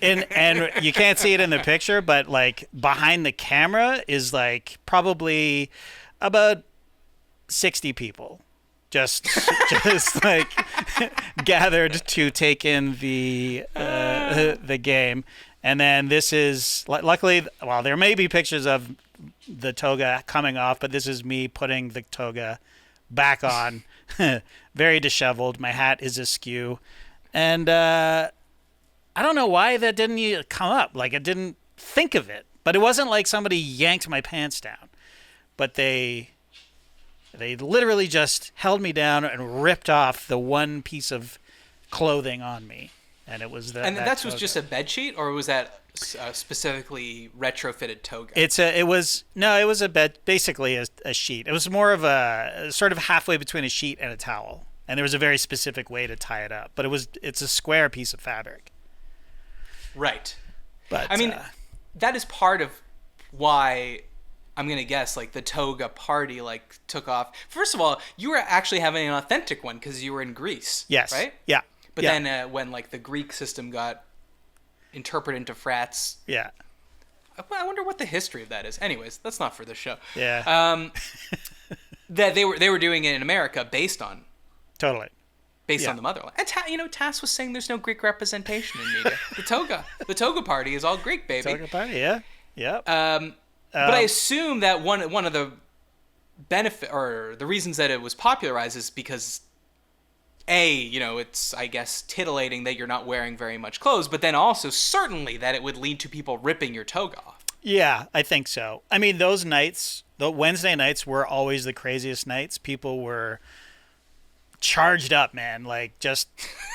And you can't see it in the picture, but behind the camera is probably about 60 people. Just gathered to take in the game. And then this is, luckily, well, there may be pictures of the toga coming off, but this is me putting the toga back on. Very disheveled. My hat is askew. And I don't know why that didn't come up. I didn't think of it. But it wasn't like somebody yanked my pants down. But they literally just held me down and ripped off the one piece of clothing on me. And it was And that was just a bed sheet, or was that specifically retrofitted toga? It was a bed, basically a sheet. It was more of a sort of halfway between a sheet and a towel. And there was a very specific way to tie it up. But it's a square piece of fabric. Right. But I mean, that is part of why I'm gonna guess like the toga party like took off. First of all, you were actually having an authentic one because you were in Greece. Yes. Right. Yeah. But then when like the Greek system got interpreted into frats. Yeah. I wonder what the history of that is. Anyways, that's not for the show. Yeah. That they were doing it in America based on Totally. on the motherland. And Tass was saying there's no Greek representation in media. The toga party is all Greek, baby. Toga party. Yeah. Yeah. But I assume that one of the benefit or the reasons that it was popularized is because it's, I guess, titillating that you're not wearing very much clothes, but then also certainly that it would lead to people ripping your toga off. Yeah, I think so. I mean, those nights, the Wednesday nights were always the craziest nights. People were charged up, man. Like, just,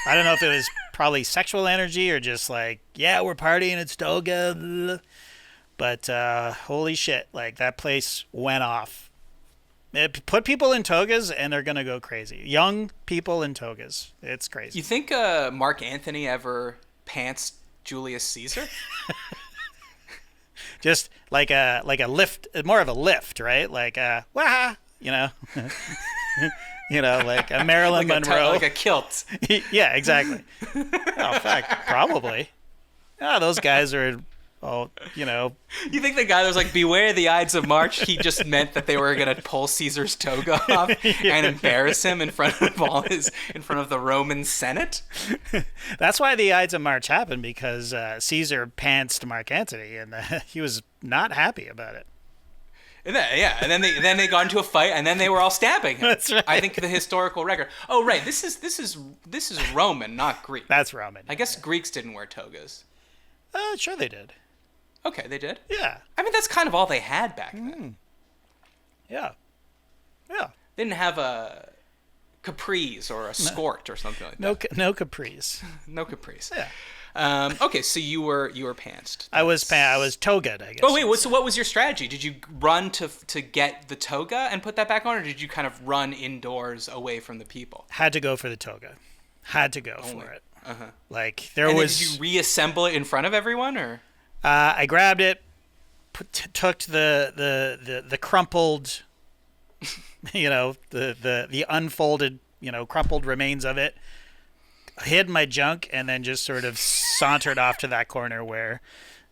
I don't know if it was probably sexual energy or just like, yeah, we're partying, it's toga. But holy shit, like that place went off. It put people in togas and they're going to go crazy. Young people in togas. It's crazy. You think Mark Anthony ever pantsed Julius Caesar? Just like a lift, more of a lift, right? Like wah, like a Marilyn Monroe. Like a kilt. Yeah, exactly. Oh, fuck, probably. Yeah, those guys are... You think the guy that was like, beware the Ides of March, he just meant that they were going to pull Caesar's toga off and embarrass him in front of the Roman Senate? That's why the Ides of March happened, because Caesar pantsed Mark Antony, and he was not happy about it. And then they got into a fight, and then they were all stabbing him. That's right. I think the historical record. Oh, right. This is Roman, not Greek. That's Roman. I guess Greeks didn't wear togas. Sure they did. Okay, they did? Yeah. I mean, that's kind of all they had back then. Yeah. Yeah. They didn't have a capris or a skort or something like that. No capris. No capris. Yeah. Okay, so you were pantsed. I was togaed, I guess. Oh wait, so what was your strategy? Did you run to get the toga and put that back on, or did you kind of run indoors away from the people? Had to go for the toga. Had to go for it. Uh-huh. Like there was. Did you reassemble it in front of everyone, or? I grabbed it, took the crumpled, the unfolded, crumpled remains of it, hid my junk, and then just sort of sauntered off to that corner where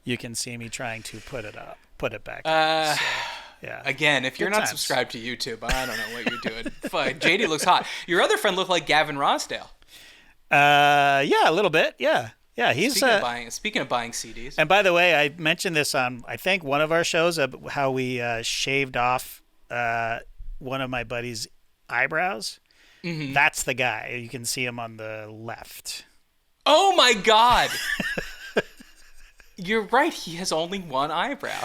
you can see me trying to put it back. Yeah. Again, if you're not subscribed to YouTube, I don't know what you're doing. Fuck, JD looks hot. Your other friend looked like Gavin Rossdale. Yeah, a little bit. Yeah. Yeah, he's speaking of buying CDs. And by the way, I mentioned this on I think one of our shows how we shaved off one of my buddy's eyebrows. Mm-hmm. That's the guy. You can see him on the left. Oh my God! You're right. He has only one eyebrow.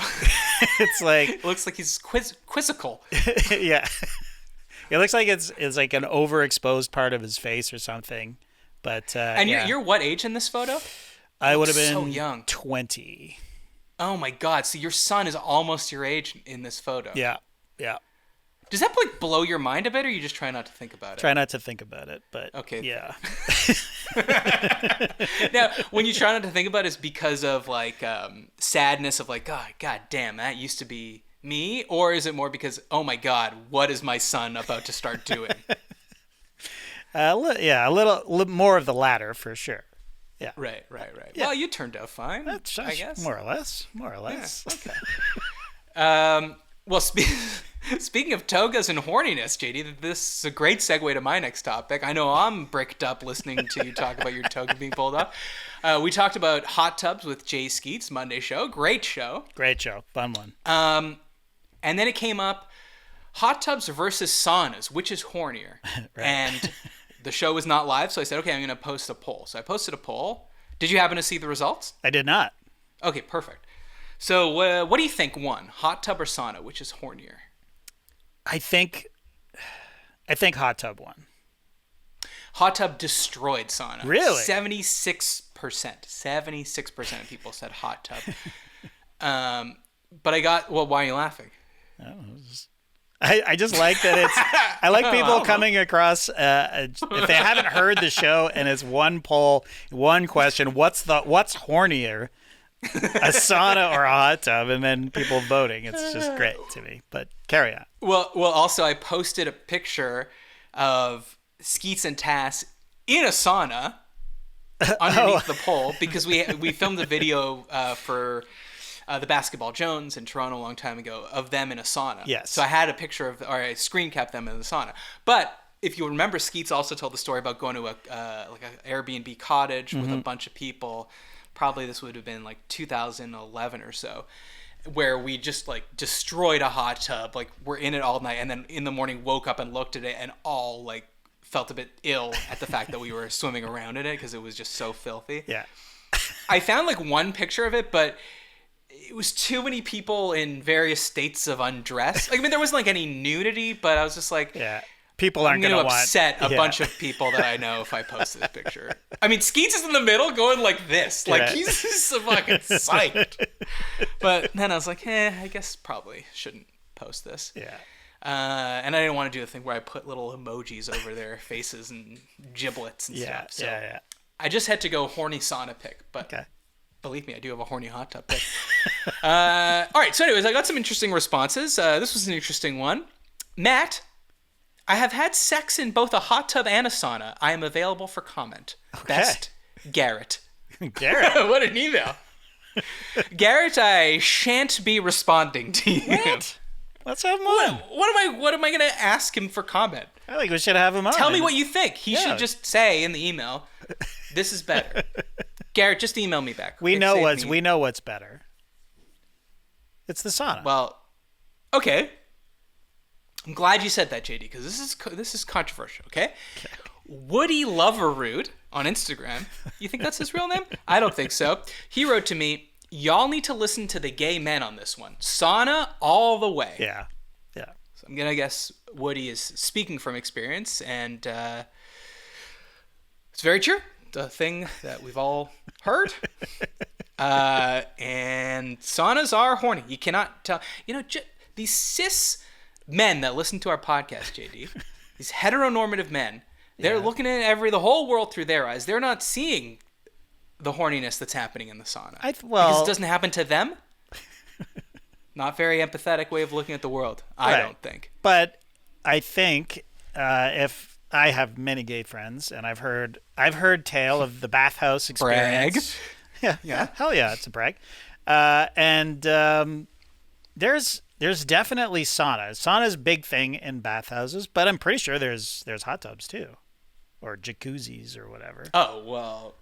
It's like it looks like he's quizzical. Yeah, it looks like it's like an overexposed part of his face or something. But you're what age in this photo? I would have been so young. 20. Oh my God! So your son is almost your age in this photo. Yeah, yeah. Does that like blow your mind a bit, or you just try not to think about it? Try not to think about it, but okay. Yeah. Now, when you try not to think about it, it's because of like sadness of like, God damn, that used to be me, or is it more because, oh my God, what is my son about to start doing? A little more of the latter for sure. Yeah. Right. Yeah. Well, you turned out fine. That's I guess more or less. Yeah, okay. Well, speaking of togas and horniness, JD, this is a great segue to my next topic. I know I'm bricked up listening to you talk about your toga being pulled off. We talked about hot tubs with Jay Skeets Monday show. Great show. Fun one. And then it came up, hot tubs versus saunas, which is hornier? Right. And the show was not live, so I said, okay, I'm going to post a poll. So I posted a poll. Did you happen to see the results? I did not. Okay, perfect. So what do you think won, hot tub or sauna, which is hornier? I think hot tub won. Hot tub destroyed sauna. Really? 76%. 76% of people said hot tub. But I got, well, why are you laughing? I just like that it's. I like people coming across. If they haven't heard the show and it's one poll, one question. What's hornier? a sauna or a hot tub, and then people voting. It's just great to me. But carry on. Well. Also, I posted a picture of Skeets and Tass in a sauna underneath the pole because we filmed a video for the Basketball Jones in Toronto a long time ago of them in a sauna. Yes. So I had a picture of, or I screen capped them in the sauna. But if you remember, Skeets also told the story about going to like an Airbnb cottage with a bunch of people. Probably this would have been like 2011 or so, where we just like destroyed a hot tub. Like we're in it all night, and then in the morning woke up and looked at it and all like felt a bit ill at the fact that we were swimming around in it because it was just so filthy. Yeah. I found like one picture of it, but it was too many people in various states of undress. Like, I mean, there wasn't like any nudity, but I was just like, Yeah. People aren't going to upset a bunch of people that I know if I post this picture. I mean, Skeets is in the middle going like this. Like, he's so fucking psyched. But then I was like, I guess probably shouldn't post this. Yeah. And I didn't want to do the thing where I put little emojis over their faces and giblets and stuff. So yeah. I just had to go horny sauna pick, but Okay. believe me, I do have a horny hot tub pick. All right, so anyways, I got some interesting responses. This was an interesting one. Matt, I have had sex in both a hot tub and a sauna. I am available for comment. Okay. Best, Garrett. Garrett. What an email. Garrett, I shan't be responding to you. What? Let's have him on. What am I going to ask him for comment? I think we should have him on. Tell me what you think. He should just say in the email, this is better. Garrett, just email me back. We know what's better. It's the sauna. Well, okay. I'm glad you said that, JD, because this is controversial. Okay. Woody Loverrude on Instagram. You think that's his real name? I don't think so. He wrote to me, y'all need to listen to the gay men on this one. Sauna all the way. Yeah. So I'm gonna guess Woody is speaking from experience, and it's very true. The thing that we've all heard. And saunas are horny. You cannot tell. These cis men that listen to our podcast, JD, these heteronormative men, they're looking at the whole world through their eyes. They're not seeing the horniness that's happening in the sauna. Because it doesn't happen to them. Not very empathetic way of looking at the world, I don't think. But I think if I have many gay friends, and I've heard tale of the bathhouse experience. Brag. Yeah. Hell yeah, it's a brag. And there's definitely sauna. Sauna's a big thing in bathhouses, but I'm pretty sure there's hot tubs too, or jacuzzis or whatever. Oh well.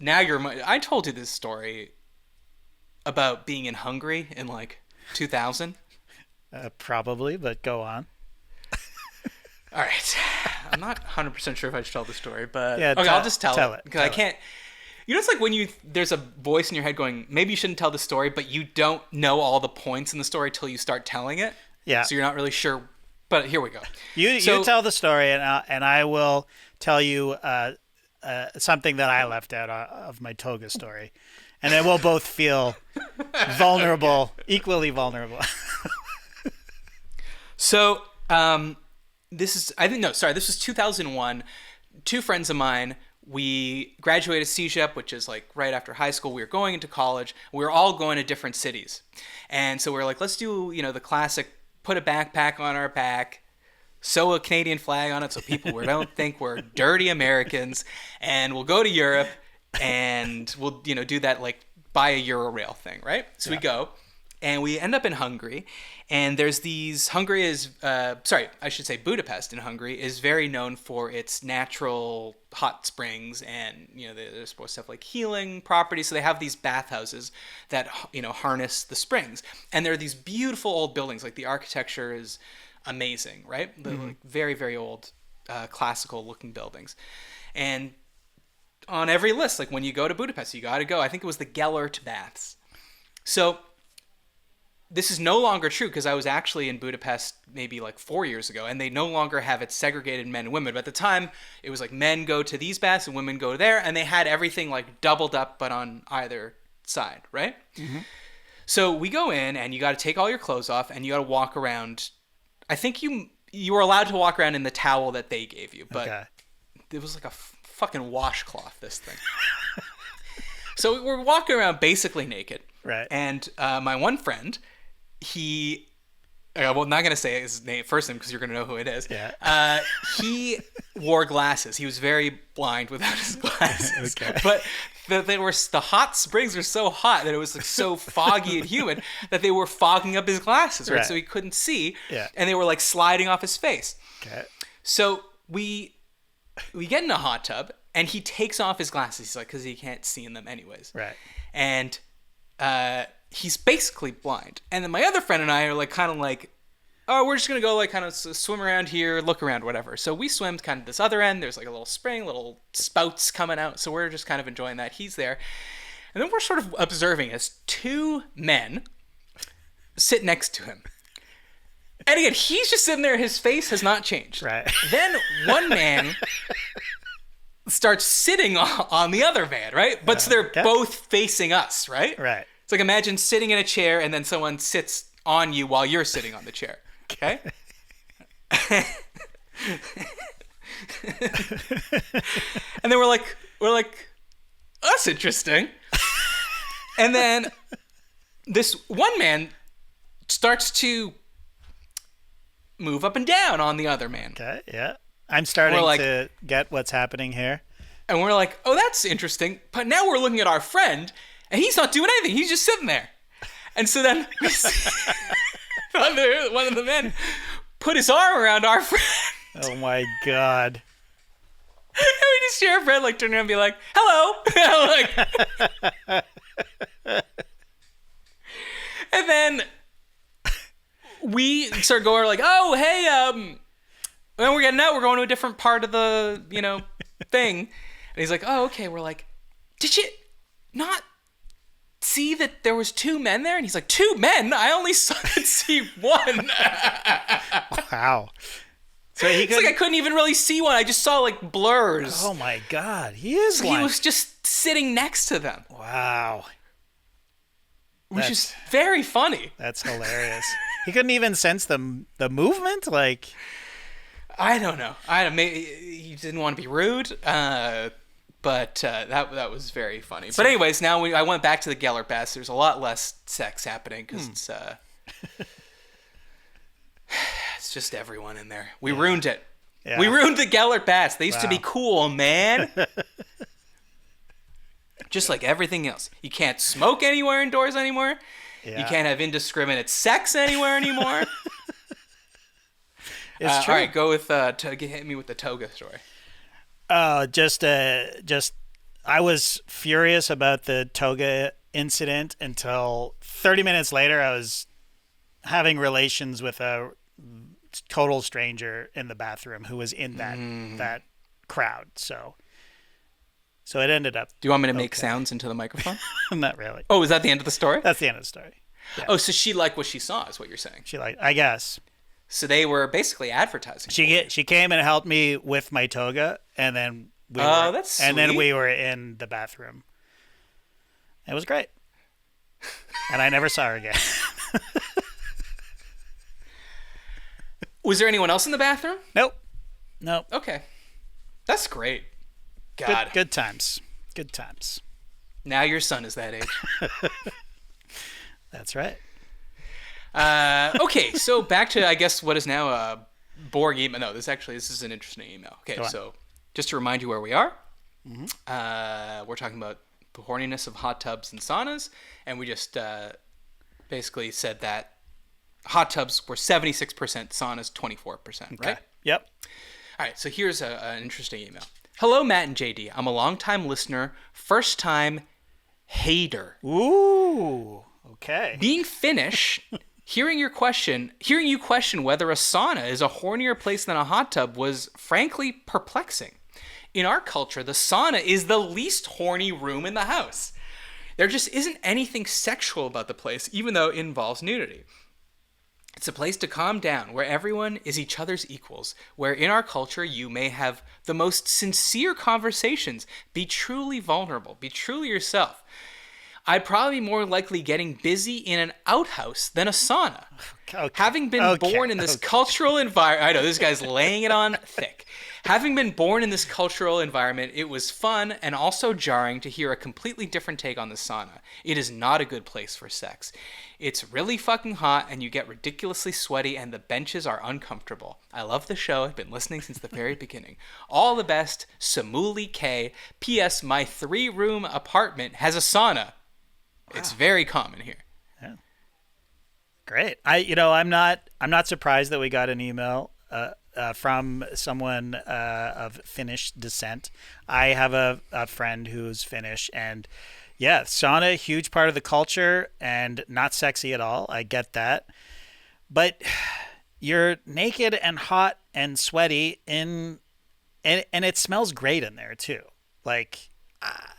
Now I told you this story about being in Hungary in like 2000. Probably, but go on. All right. I'm not 100% sure if I should tell the story, but I'll just tell it because I can't. It's like when there's a voice in your head going, maybe you shouldn't tell the story, but you don't know all the points in the story till you start telling it. Yeah. So you're not really sure. But here we go. You tell the story, and I will tell you something that I left out of my Toga story, and then we'll both feel vulnerable, equally vulnerable. So this was 2001. Two friends of mine. We graduated CJEP, which is like right after high school. We were going into college. We were all going to different cities. And so we were like, let's do, the classic, put a backpack on our back, sew a Canadian flag on it so people don't think we're dirty Americans. And we'll go to Europe and we'll, do that like buy a Eurorail thing, right? So we go. And we end up in Hungary, and there's Budapest in Hungary is very known for its natural hot springs, and they're supposed to have like healing properties. So they have these bathhouses that harness the springs, and there are these beautiful old buildings. Like the architecture is amazing, right? They're like very very old, classical looking buildings, and on every list, like when you go to Budapest, you got to go. I think it was the Gellert baths. So. This is no longer true because I was actually in Budapest maybe like 4 years ago, and they no longer have it segregated men and women. But at the time, it was like men go to these baths and women go there, and they had everything like doubled up but on either side, right? Mm-hmm. So we go in, and you got to take all your clothes off, and you got to walk around. I think you were allowed to walk around in the towel that they gave you, but it was like a fucking washcloth, this thing. So we're walking around basically naked. Right. And my one friend, he... well, I'm not going to say his name, first name, because you're going to know who it is. Yeah. He wore glasses. He was very blind without his glasses. Okay. But the hot springs were so hot that it was like so foggy and humid that they were fogging up his glasses, right? So he couldn't see. Yeah. And they were like sliding off his face. Okay. So we get in a hot tub, and he takes off his glasses. He's like, because he can't see in them anyways. Right. And he's basically blind. And then my other friend and I are like, kind of like, oh, we're just going to go like kind of swim around here, look around, whatever. So we swim kind of this other end. There's like a little spring, little spouts coming out. So we're just kind of enjoying that. He's there. And then we're sort of observing as two men sit next to him. And again, he's just sitting there. His face has not changed. Right. Then one man starts sitting on the other man, right? But so they're both facing us, right? Right. It's like imagine sitting in a chair and then someone sits on you while you're sitting on the chair. Okay? And then we're like, that's interesting. And then this one man starts to move up and down on the other man. Okay. Yeah. I'm starting to get what's happening here. And we're like, oh, that's interesting. But now we're looking at our friend, and he's not doing anything. He's just sitting there. And so then we see one of the men put his arm around our friend. Oh, my God. And we just hear our friend like turn around and be like, hello. And then we start going like, oh, hey, when we're getting out, we're going to a different part of the, thing. And he's like, oh, okay. We're like, did you not see that there was two men there? And he's like, two men? I only could see one. Wow. So it's like I couldn't even really see one. I just saw like blurs. Oh my God. He is so blind. He was just sitting next to them. Wow. Which is very funny. That's hilarious. He couldn't even sense the movement? Like... I don't know. Maybe he didn't want to be rude, but that was very funny. But anyways, now I went back to the Gellert Baths. There's a lot less sex happening because it's just everyone in there. We ruined it. Yeah. We ruined the Gellert Baths. They used to be cool, man. Just like everything else. You can't smoke anywhere indoors anymore. Yeah. You can't have indiscriminate sex anywhere anymore. It's true. All right, go with hit me with the Toga story. Just I was furious about the Toga incident until 30 minutes later I was having relations with a total stranger in the bathroom who was in that crowd. So it ended up. Do you want me to make sounds into the microphone? Not really. Oh, is that the end of the story? That's the end of the story. Yeah. Oh, so she liked what she saw is what you're saying. I guess. So they were basically advertising. She came and helped me with my toga, and then that's sweet. And then we were in the bathroom. It was great, and I never saw her again. Was there anyone else in the bathroom? Nope. Okay, that's great. God, good times. Good times. Now your son is that age. That's right. Okay, so back to, I guess, what is now a boring email. No, this is an interesting email. Okay, so just to remind you where we are, we're talking about the horniness of hot tubs and saunas, and we just basically said that hot tubs were 76%, saunas 24%, right? Yep. All right, so here's an interesting email. Hello, Matt and JD. I'm a long-time listener, first-time hater. Ooh, okay. Being Finnish... Hearing you question whether a sauna is a hornier place than a hot tub was frankly perplexing. In our culture, the sauna is the least horny room in the house. There just isn't anything sexual about the place, even though it involves nudity. It's a place to calm down, where everyone is each other's equals, where in our culture you may have the most sincere conversations, be truly vulnerable, be truly yourself. I'd probably be more likely getting busy in an outhouse than a sauna. Okay. Having been born in this cultural environment, I know this guy's laying it on thick. Having been born in this cultural environment, it was fun and also jarring to hear a completely different take on the sauna. It is not a good place for sex. It's really fucking hot and you get ridiculously sweaty and the benches are uncomfortable. I love the show. I've been listening since the very beginning. All the best, Samuli K. P.S. My 3-room apartment has a sauna. Wow. It's very common here. Yeah. Great. I'm not surprised that we got an email from someone of Finnish descent. I have a friend who's Finnish, and yeah, sauna, huge part of the culture and not sexy at all. I get that. But you're naked and hot and sweaty and it smells great in there too. Like,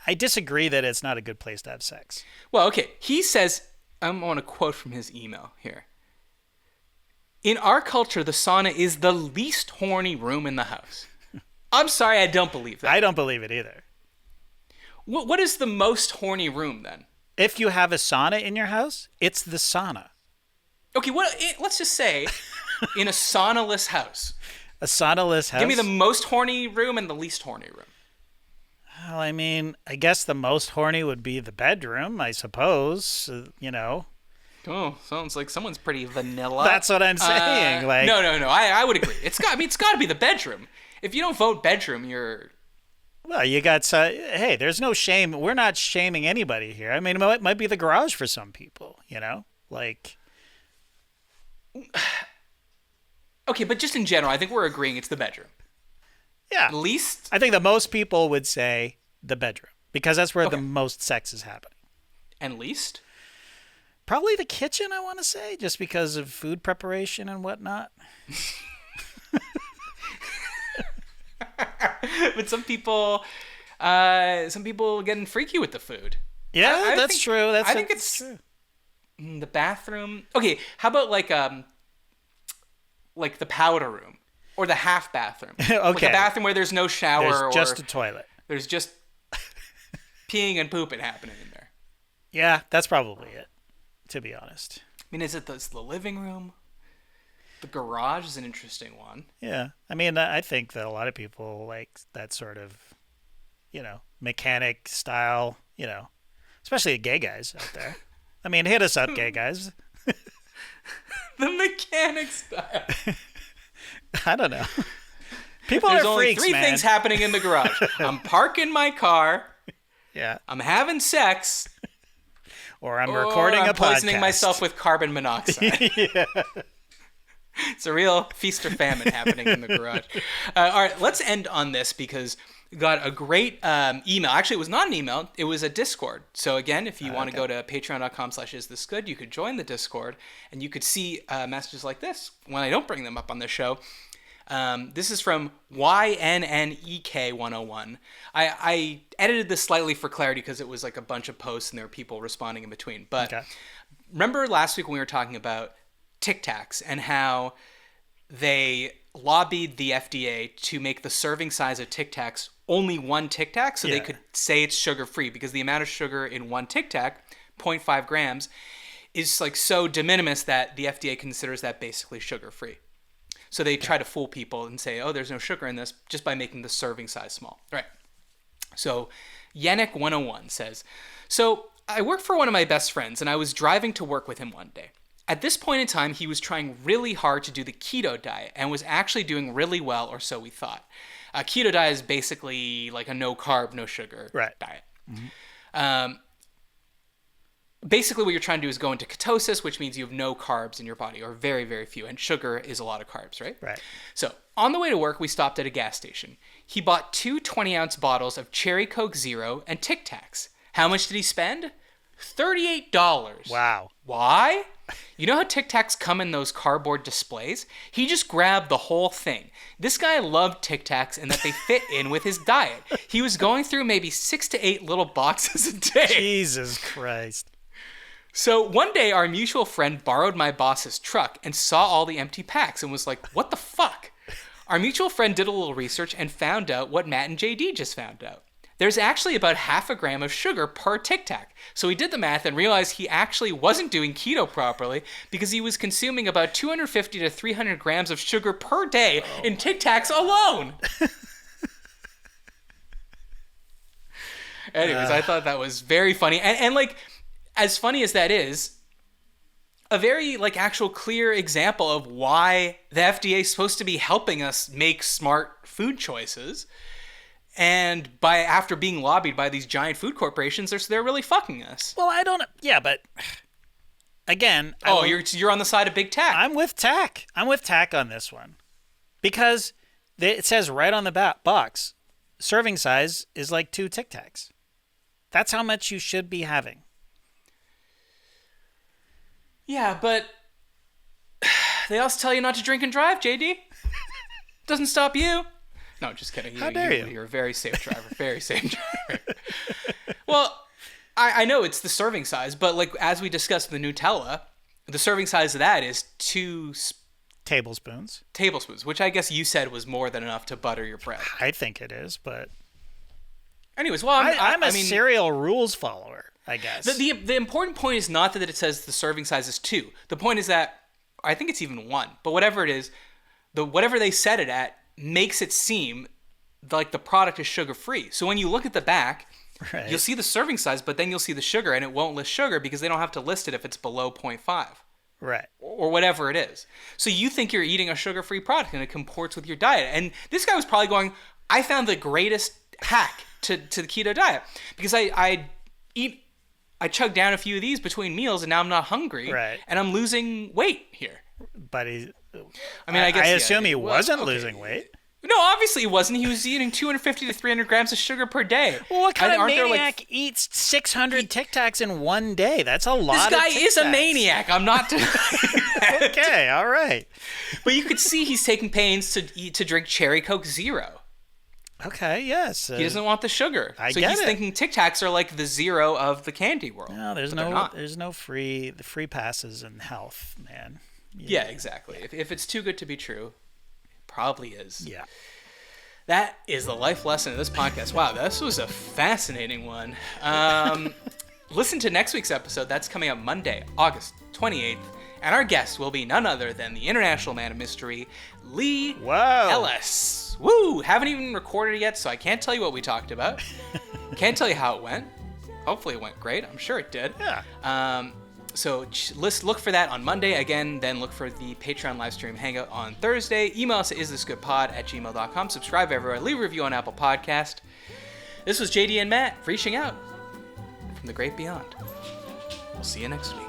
I disagree that it's not a good place to have sex. Well, okay. He says, I want to quote from his email here. In our culture, the sauna is the least horny room in the house. I'm sorry, I don't believe that. I don't believe it either. What is the most horny room then? If you have a sauna in your house, it's the sauna. Okay, let's just say in a saunaless house. A saunaless house? Give me the most horny room and the least horny room. Well, I mean, I guess the most horny would be the bedroom, I suppose, Oh, sounds like someone's pretty vanilla. That's what I'm saying. No. I would agree. It's got to be the bedroom. If you don't vote bedroom, you're... Well, you got... hey, there's no shame. We're not shaming anybody here. I mean, it might be the garage for some people, Like... Okay, but just in general, I think we're agreeing it's the bedroom. Yeah. Least? I think that most people would say the bedroom, because that's where the most sex is happening. And least? Probably the kitchen, I want to say, just because of food preparation and whatnot. But some people getting freaky with the food. Yeah, that's true. I think it's true. The bathroom. Okay, how about like the powder room or the half bathroom? Okay, like a bathroom where there's no shower, there's just a toilet. There's just peeing and pooping happening in there. Yeah, that's probably it, to be honest. I mean, is it the living room? The garage is an interesting one. Yeah. I mean, I think that a lot of people like that sort of, mechanic style, especially the gay guys out there. I mean, hit us up, gay guys. The mechanic style. I don't know. People There's are freaks, only three things happening in the garage. I'm parking my car. Yeah. I'm having sex. Or I'm recording a podcast. I'm poisoning myself with carbon monoxide. Yeah. It's a real feast or famine happening in the garage. All right, let's end on this because we got a great email. Actually, it was not an email. It was a Discord. So again, if you want to go to patreon.com/isthisgood, you could join the Discord and you could see messages like this when I don't bring them up on the show. This is from YNNEK101. I edited this slightly for clarity because it was like a bunch of posts and there were people responding in between. But remember last week when we were talking about Tic Tacs and how they lobbied the FDA to make the serving size of Tic Tacs only one Tic Tac so they could say it's sugar-free because the amount of sugar in one Tic Tac, 0.5 grams, is like so de minimis that the FDA considers that basically sugar-free. So they try to fool people and say, oh, there's no sugar in this just by making the serving size small. Right. So Yannick101 says, so I work for one of my best friends and I was driving to work with him one day. At this point in time, he was trying really hard to do the keto diet and was actually doing really well, or so we thought. Keto diet is basically like a no carb, no sugar diet. Mm-hmm. Basically what you're trying to do is go into ketosis, which means you have no carbs in your body, or very, very few. And sugar is a lot of carbs, right? Right. So on the way to work, we stopped at a gas station. He bought 2 20-ounce bottles of Cherry Coke Zero and Tic Tacs. How much did he spend? $38. Wow. Why? You know how Tic Tacs come in those cardboard displays? He just grabbed the whole thing. This guy loved Tic Tacs and that they fit in with his diet. He was going through maybe 6 to 8 little boxes a day. Jesus Christ. So one day, our mutual friend borrowed my boss's truck and saw all the empty packs and was like, what the fuck? Our mutual friend did a little research and found out what Matt and JD just found out. there's actually about half a gram of sugar per Tic Tac. So he did the math and realized he actually wasn't doing keto properly because he was consuming about 250 to 300 grams of sugar per day in Tic Tacs alone. Anyways, I thought that was very funny. And like, as funny as that is, a very like actual clear example of why the FDA is supposed to be helping us make smart food choices. And after being lobbied by these giant food corporations, they're really fucking us. Well, I don't. Yeah, but again, you're on the side of Big Tac. I'm with Tac. I'm with Tac on this one because it says right on the box, serving size is like 2 Tic Tacs. That's how much you should be having. Yeah, but they also tell you not to drink and drive, JD. Doesn't stop you. No, just kidding. How dare you? You're a very safe driver. Very safe driver. Well, I know it's the serving size, but like as we discussed with the Nutella, the serving size of that is 2 tablespoons. Tablespoons, which I guess you said was more than enough to butter your bread. I think it is, but anyways, well, I'm a cereal rules follower. I guess. The important point is not that it says the serving size is 2. The point is that, I think it's even 1, but whatever it is, whatever they set it at makes it seem like the product is sugar-free. So when you look at the back, right, you'll see the serving size, but then you'll see the sugar, and it won't list sugar because they don't have to list it if it's below 0.5. Right. Or whatever it is. So you think you're eating a sugar-free product, and it comports with your diet. And this guy was probably going, I found the greatest hack to the keto diet because I chugged down a few of these between meals, and now I'm not hungry, right, and I'm losing weight here. But I guess I assume he wasn't losing weight. No, obviously he wasn't. He was eating 250 to 300 grams of sugar per day. Well, what kind of maniac eats 600 Tic Tacs in one day? That's a lot. This guy is a maniac. I'm not denying that. Okay, all right. But you could see he's taking pains to drink Cherry Coke Zero. Okay, yes. He doesn't want the sugar. So he's thinking Tic Tacs are like the zero of the candy world. No, there's no free passes in health, man. Yeah, exactly. If it's too good to be true, it probably is. Yeah. That is the life lesson of this podcast. Wow, this was a fascinating one. Listen to next week's episode. That's coming up Monday, August 28th. And our guest will be none other than the international man of mystery, Lee Ellis. Woo! Haven't even recorded it yet, so I can't tell you what we talked about. Can't tell you how it went. Hopefully it went great. I'm sure it did. Yeah. So look for that on Monday. Again, then look for the Patreon live stream hangout on Thursday. Email us at isthisgoodpod@gmail.com. Subscribe everywhere. Leave a review on Apple Podcast. This was JD and Matt reaching out from the great beyond. We'll see you next week.